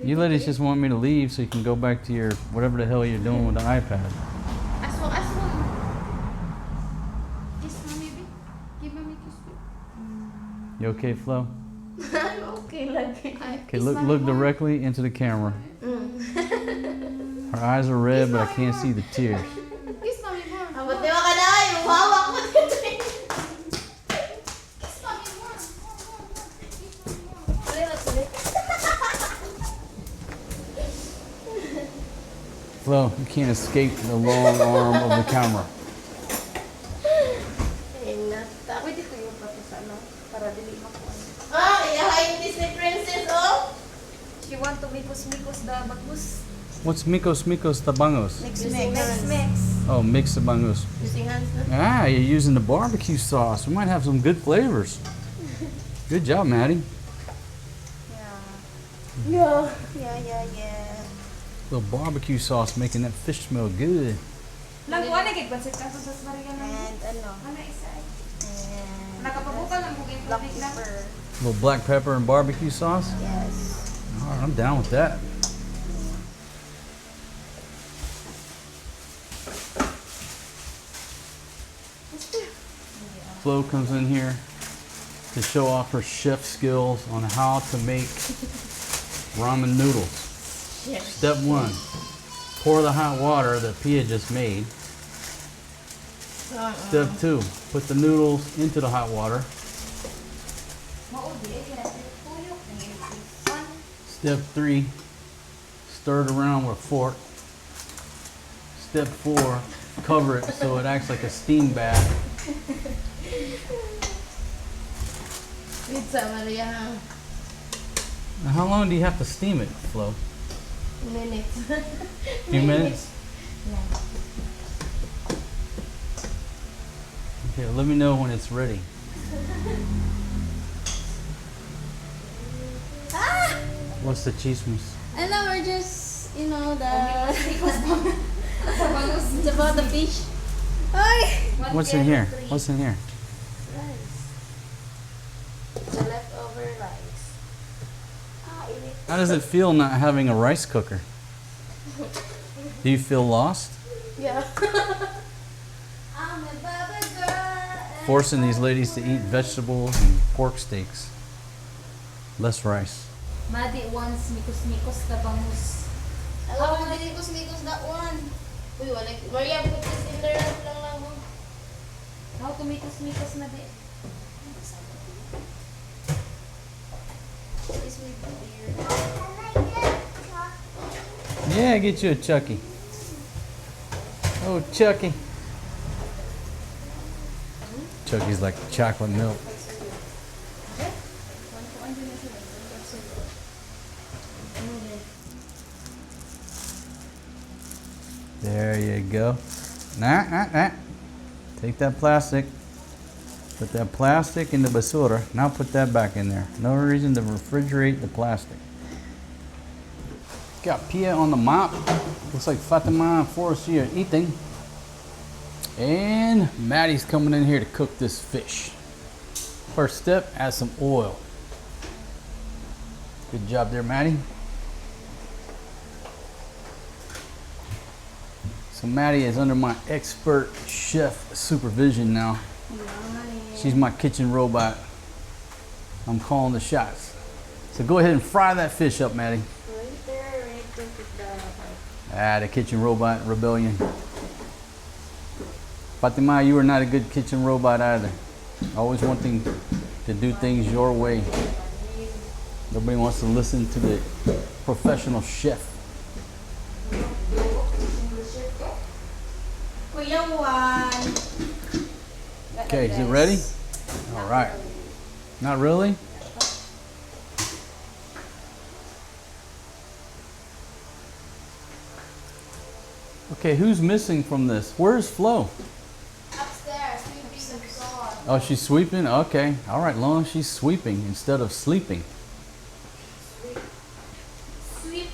You ladies just want me to leave so you can go back to your whatever the hell you're doing with the iPad. Aswang. Kiss mommy, babe. Give mommy kiss. You okay, Flo? I'm okay lagi. Okay, look directly into the camera. Her eyes are red, but I can't see the tears. Kiss mommy more. Ba't di ba ka na? Yung hawak ko dito. Kiss mommy more. Kiss mommy more. Ulit. Flo, you can't escape the long arm of the camera. Pwede ko yung pati sa ano, para dili makuha. Ah, iyahain Disney princess, oh! She want to mikos the bagus. What's mikos tabangos? Mix. Oh, mix the bangus. Using hands na. Ah, you're using the barbecue sauce. We might have some good flavors. Good job, Maddie. Yeah. Little barbecue sauce making that fish smell good. Nagkuha na gid pansit kaso sa Maria na. And ano? Ano isa ay? And Nakapabuka lang bugin black tubig lang. pepper. A little black pepper and barbecue sauce. Yes. All right, I'm down with that. Flo comes in here to show off her chef skills on how to make ramen noodles. Yes. Step one, pour the hot water that Pia just made. Step two, put the noodles into the hot water. Maudi ay kaya tuyok na yun. Step three, stir it around with a fork. Step four, cover it so it acts like a steam bath. Pizza, Maria. Now, how long do you have to steam it, Flo? Minutes. Few minutes? Yeah. Okay, let me know when it's ready. What's the chismes? And now we're just, the Bagus. it's about the fish. Ay! What's in here? What's in here? The leftover rice. How does it feel not having a rice cooker? Do you feel lost? Yeah. I'm a baba girl. Forcing these ladies to eat vegetables and pork steaks. Less rice. Madi wants mikos the bangus. Alam mo, dinikos-nikos that one. Uy, wala. Maria, put this in there lang lang. How to mikos na di? This will be weird. Yeah, get you a Chucky. Oh, Chucky. Chucky's like chocolate milk. There you go. Nah. Take that plastic. Put that plastic in the basura. Now put that back in there. No reason to refrigerate the plastic. Got Pia on the mop. Looks like Fatima and Forrest G are eating. And Maddie's coming in here to cook this fish. First step, add some oil. Good job there, Maddie. So Maddie is under my expert chef supervision now. She's my kitchen robot. I'm calling the shots. So go ahead and fry that fish up, Maddie. Right there, right there with the Ah, the kitchen robot rebellion. Fatima, you are not a good kitchen robot either. Always wanting to do things your way. Nobody wants to listen to the professional chef. Kuya Juan. Okay, is it ready? All right. Not really? Okay, who's missing from this? Where's Flo? upstairs, sweeping the floor. Oh, she's sweeping? Okay. All right, long as she's sweeping instead of sleeping. Sweet.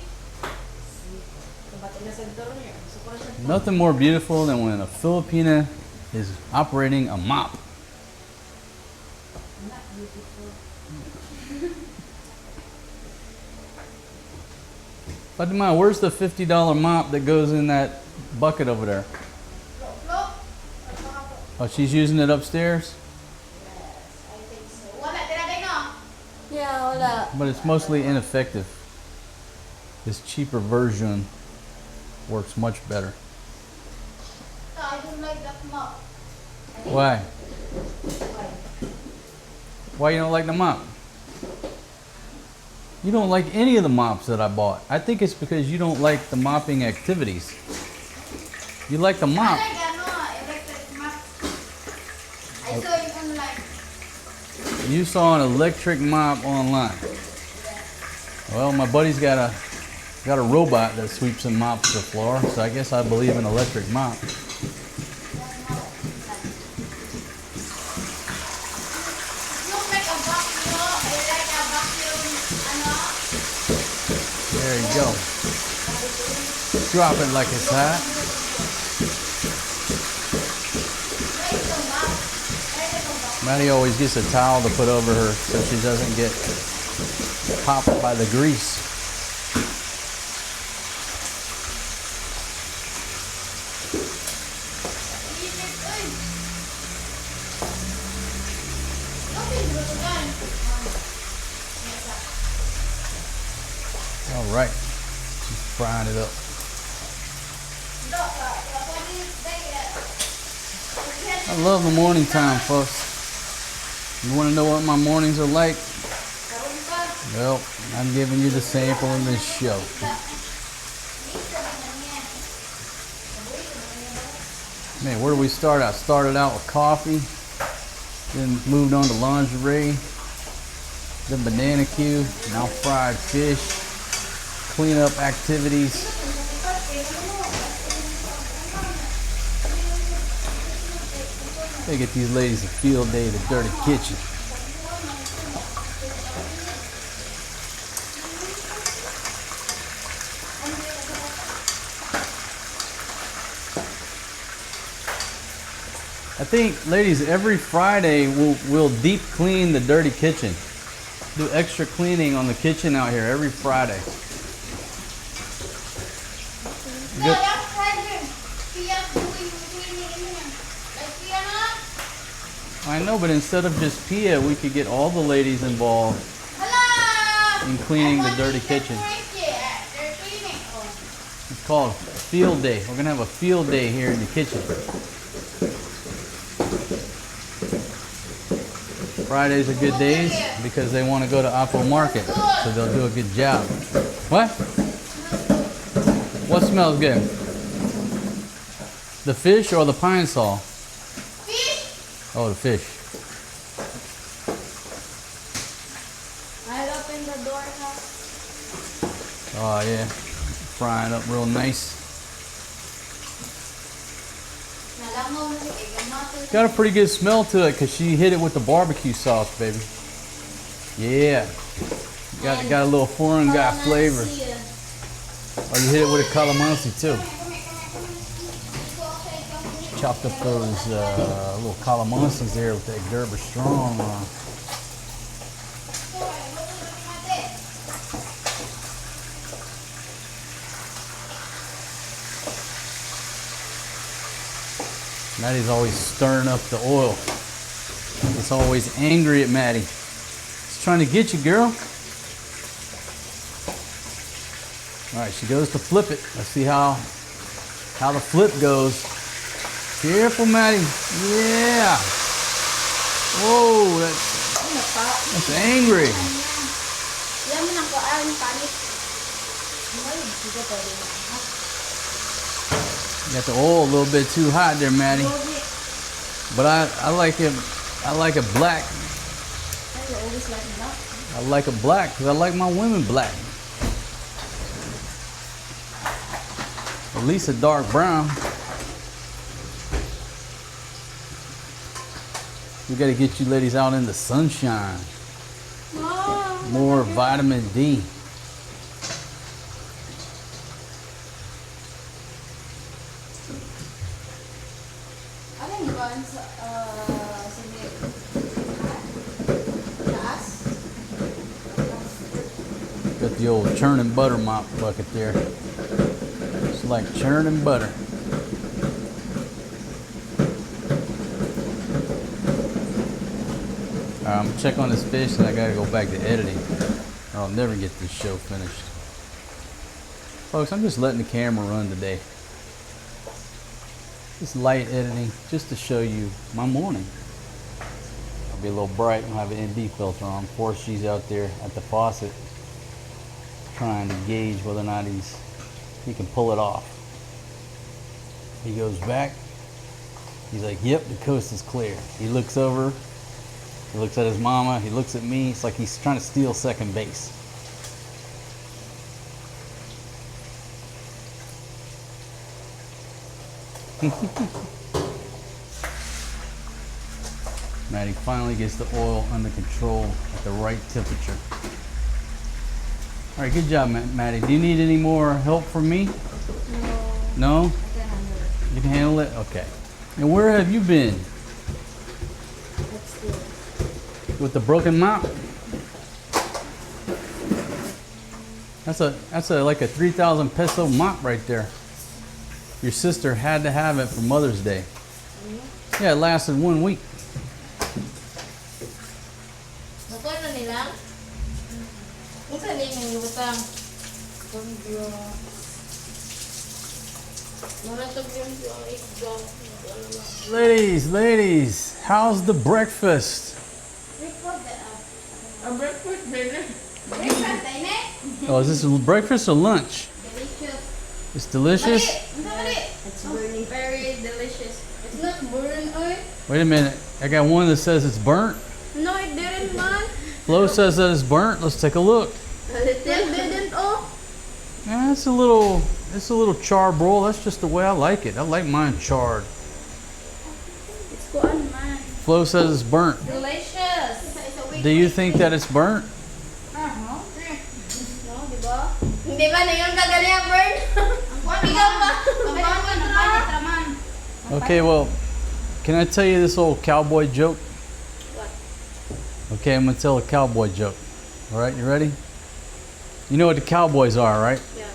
Nothing more beautiful than when a Filipina is operating a mop. Fatima, where's the $50 mop that goes in that bucket over there? Look. Oh, she's using it upstairs? I think so. Wala, tinagay no? Yeah, wala. But it's mostly ineffective. This cheaper version works much better. No, I don't like that mop. Why? Why you don't like the mop? You don't like any of the mops that I bought. I think it's because you don't like the mopping activities. You like the mop. I like electric mop. I saw it online. You saw an electric mop online. Well, my buddy's got a robot that sweeps and mops the floor, so I guess I believe in electric mop. Look like a vacuum. I like a vacuum. Ano? There you go. Drop it like it's hot. Where's the mop? Where's the mop? Maddie always gets a towel to put over her so she doesn't get popped by the grease. All right, she's frying it up. I love the morning time, folks. You want to know what my mornings are like? Well, I'm giving you the sample in this show. Man, where do we start out? Started out with coffee, then moved on to lingerie, then banana cue, now fried fish, cleanup activities. They get these ladies a field day at the dirty kitchen. I think, ladies, every Friday we'll deep clean the dirty kitchen. Do extra cleaning on the kitchen out here every Friday. No, that's Friday. Pia's doing cleaning in here. Like Pia na? I know, but instead of just Pia, we could get all the ladies involved Hello! in cleaning the I want dirty to kitchen. They're cleaning. Oh. It's called field day. We're gonna have a field day here in the kitchen. Fridays are good days because they want to go to Apple Market, so they'll do a good job. What? What smells good? The fish or the pine sol? Fish! Oh, the fish. I'll open the door now. Oh yeah, frying up real nice. Nalangaw na si Kay. Got a pretty good smell to it because she hit it with the barbecue sauce, baby. Yeah, got a little foreign guy flavor. Oh, you hit it with a calamansi too. Chopped up those little calamansis there with that Gerber Strong. Maddie's always stirring up the oil. It's always angry at Maddie. It's trying to get you, girl. All right, she goes to flip it. Let's see how the flip goes. Careful, Maddie. Yeah. Whoa, that's angry. Yan mo nang kuan, panit. You got the oil a little bit too hot there, Maddie. But I like it. I like it black. You always like that. I like it black because I like my women black. At least a dark brown. We got to get you ladies out in the sunshine. More vitamin D. Ano yung kuan sa taas? Got the old churning butter mop bucket there. It's like churning butter. I'm gonna check on this fish and I gotta go back to editing or I'll never get this show finished. Folks, I'm just letting the camera run today. Just light editing just to show you my morning. I'll be a little bright and I'll have an ND filter on. Forrest G's out there at the faucet trying to gauge whether or not he can pull it off. He goes back. He's like, yep, the coast is clear. He looks over. He looks at his mama. He looks at me. It's like he's trying to steal second base. Maddie finally gets the oil under control at the right temperature. All right, good job, Maddie. Do you need any more help from me? No? I can handle it. You can handle it? Okay. And where have you been? That's good. With the broken mop? That's like a 3,000 peso mop right there. Your sister had to have it for Mother's Day. Yeah, it lasted 1 week. Nakuha na nila? Kung saan yung ibutang? Maratag yung exam. Ladies, how's the breakfast? A breakfast dinner. Breakfast, ay ne? Oh, is this breakfast or lunch? Delicious. It's delicious? It's burning. Very delicious. It's not burn, oy. Wait a minute. I got one that says it's burnt. No, it didn't, man. Flo says that it's burnt. Let's take a look. It didn't, oh. Yeah, it's a little charbroil. That's just the way I like it. I like mine charred. It's kuan, man. Flo says it's burnt. Delicious. Do you think that it's burnt? No, diba? Hindi ba na yun kagaling burn? Ikaw ba? Okay, well, can I tell you this old cowboy joke? What? Okay, I'm gonna tell a cowboy joke. All right, you ready? You know what the cowboys are, right? Yeah.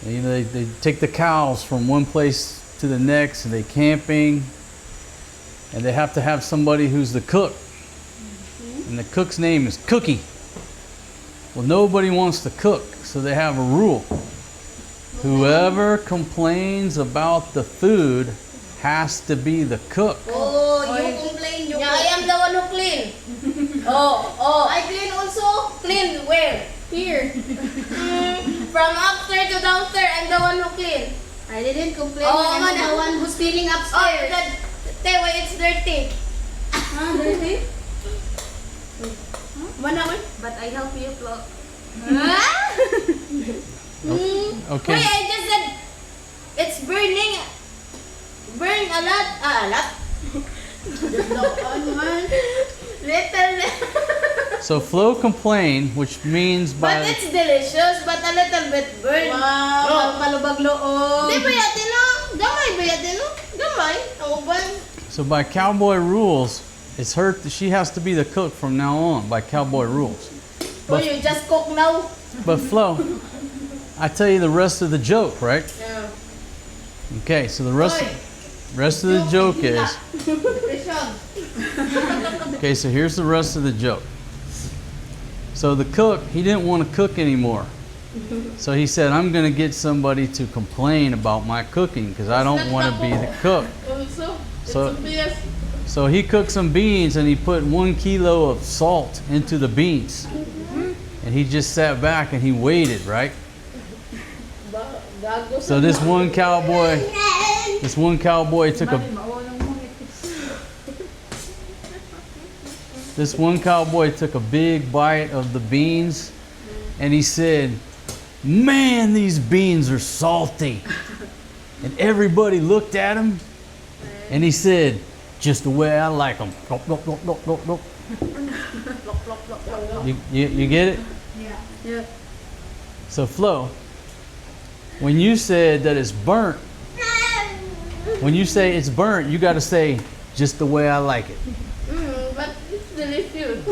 You know, they take the cows from one place to the next, and they camping, and they have to have somebody who's the cook, and the cook's name is Cookie. Well, nobody wants to cook, so they have a rule. Whoever complains about the food has to be the cook. Oh, you complain. Yeah, I am the one who clean. Oh, I clean also. Clean where? Here. From upstairs to downstairs, I'm the one who clean. I didn't complain. Oh, I'm man. the one who's cleaning Oh, upstairs. tell why it's dirty. Dirty? Manawan? But I help you, Flo. Okay. Wait, I just said it's burning. Burn a lot. A lot. Little. So Flo complained, which means But by it's delicious, but a little bit burn. Wow, palubag loob. Di ba yatin no? Gamay ba yatin no? Gamay. Ang uban. so by cowboy rules, it's her. She has to be the cook from now on by cowboy rules. Oh, you just cook now? But Flo, I tell you the rest of the joke, right? Yeah. Okay, so the rest. Oy, Rest of the joke is, Pressure. okay, so here's the rest of the joke. So the cook, he didn't want to cook anymore. So he said, I'm going to get somebody to complain about my cooking because I don't want to be the cook. So he cooked some beans and he put 1 kilo of salt into the beans. And he just sat back and he waited, right? So this one cowboy took a big bite of the beans and he said, man, these beans are salty. And everybody looked at him and he said, just the way I like them. You get it? Yeah. So Flo, when you said that it's burnt, when you say it's burnt, you got to say just the way I like it. But it's delicious.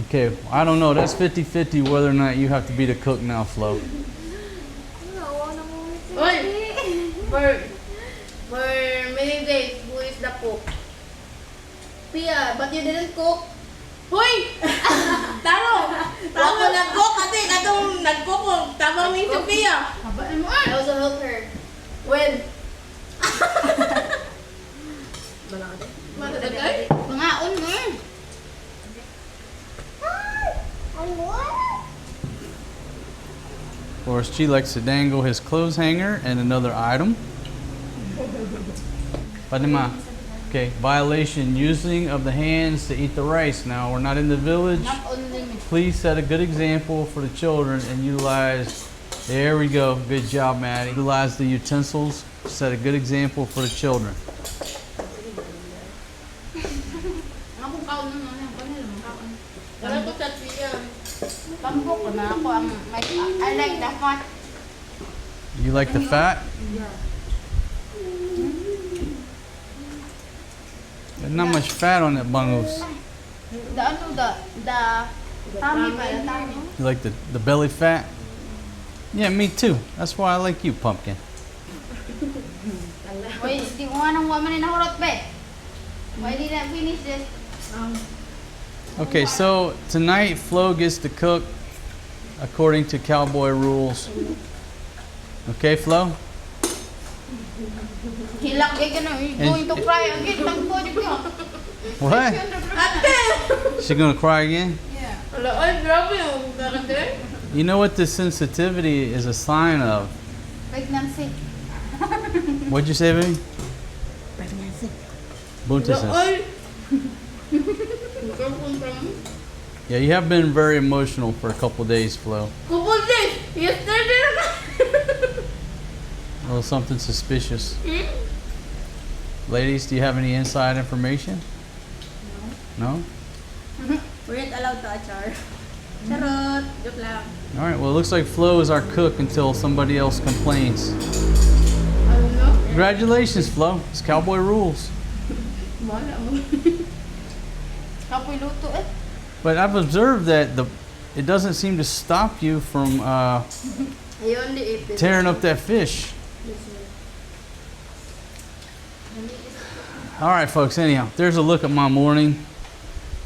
Okay, I don't know. That's 50-50 whether or not you have to be the cook now, Flo. For many days, who is the cook? Pia, but you didn't cook. Hoy! Taro! Ako nag-cook kasi katong nag-cook ko. Tama ni si Pia. I also help her. When? Matagay? Mangaon mo. Forrest G likes to dangle his clothes hanger and another item. Padima. Okay, violation, using of the hands to eat the rice. Now, we're not in the village. Not only me. Please set a good example for the children and utilize, there we go, good job, Maddie. Utilize the utensils, set a good example for the children. Akong kaon nun, ano yung panel mo? Kaon. Wala ko sa Pia. Pambok ko na ako ang I like the fat. You like the fat? There's not much fat on that bangus. The ano, the tummy ba? The tummy. You like the belly fat? Yeah, me too. That's why I like you, Pumpkin. Wait, di ko nga nang waman na hurot be. Why did I finish this? Okay, so tonight Flo gets to cook according to cowboy rules. Okay, Flo? Hilak gay ka na. You're going to cry again. Tangko di ko. What? She gonna cry again? Yeah. Wala, ay, grabe yung karakter. You know what this sensitivity is a sign of? Pregnancy. What'd you say, baby? Pregnancy. Buntis. Ay! Yeah, you have been very emotional for a couple days, Flo. Couple days! Yesterday na! A little something suspicious. Ladies, do you have any inside information? No? We're not allowed to achar. Charot! Joke lang. All right, well, it looks like Flo is our cook until somebody else complains. I don't know. Congratulations, Flo. It's cowboy rules. Wala mo. Kapoy luto eh. But I've observed that it doesn't seem to stop you from I only eat this. tearing up that fish. All right, folks, anyhow, there's a look at my morning.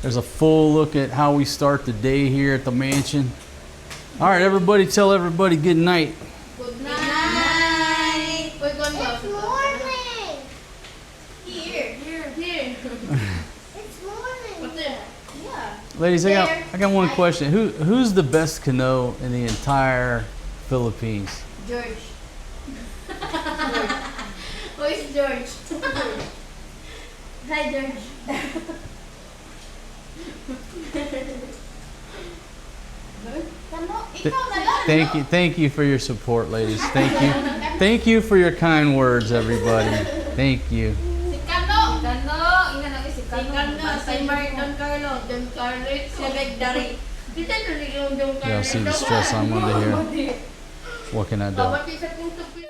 There's a full look at how we start the day here at the mansion. All right, everybody, tell everybody good night. Good night! We're going to It's morning! Here. It's morning! What's it? Yeah. Ladies, I got one question. Who's the best canoe in the entire Philippines? George. Who is George? Hi, George. Thank you for your support, ladies. Thank you for your kind words, everybody. Thank you. Si Kano! Si Don Carlo. Don Carlo. Si Begdari. Kita tuloy yung Don Carlo. Y'all see the stress I'm under here. What can I do? Bawat isa kong tupi.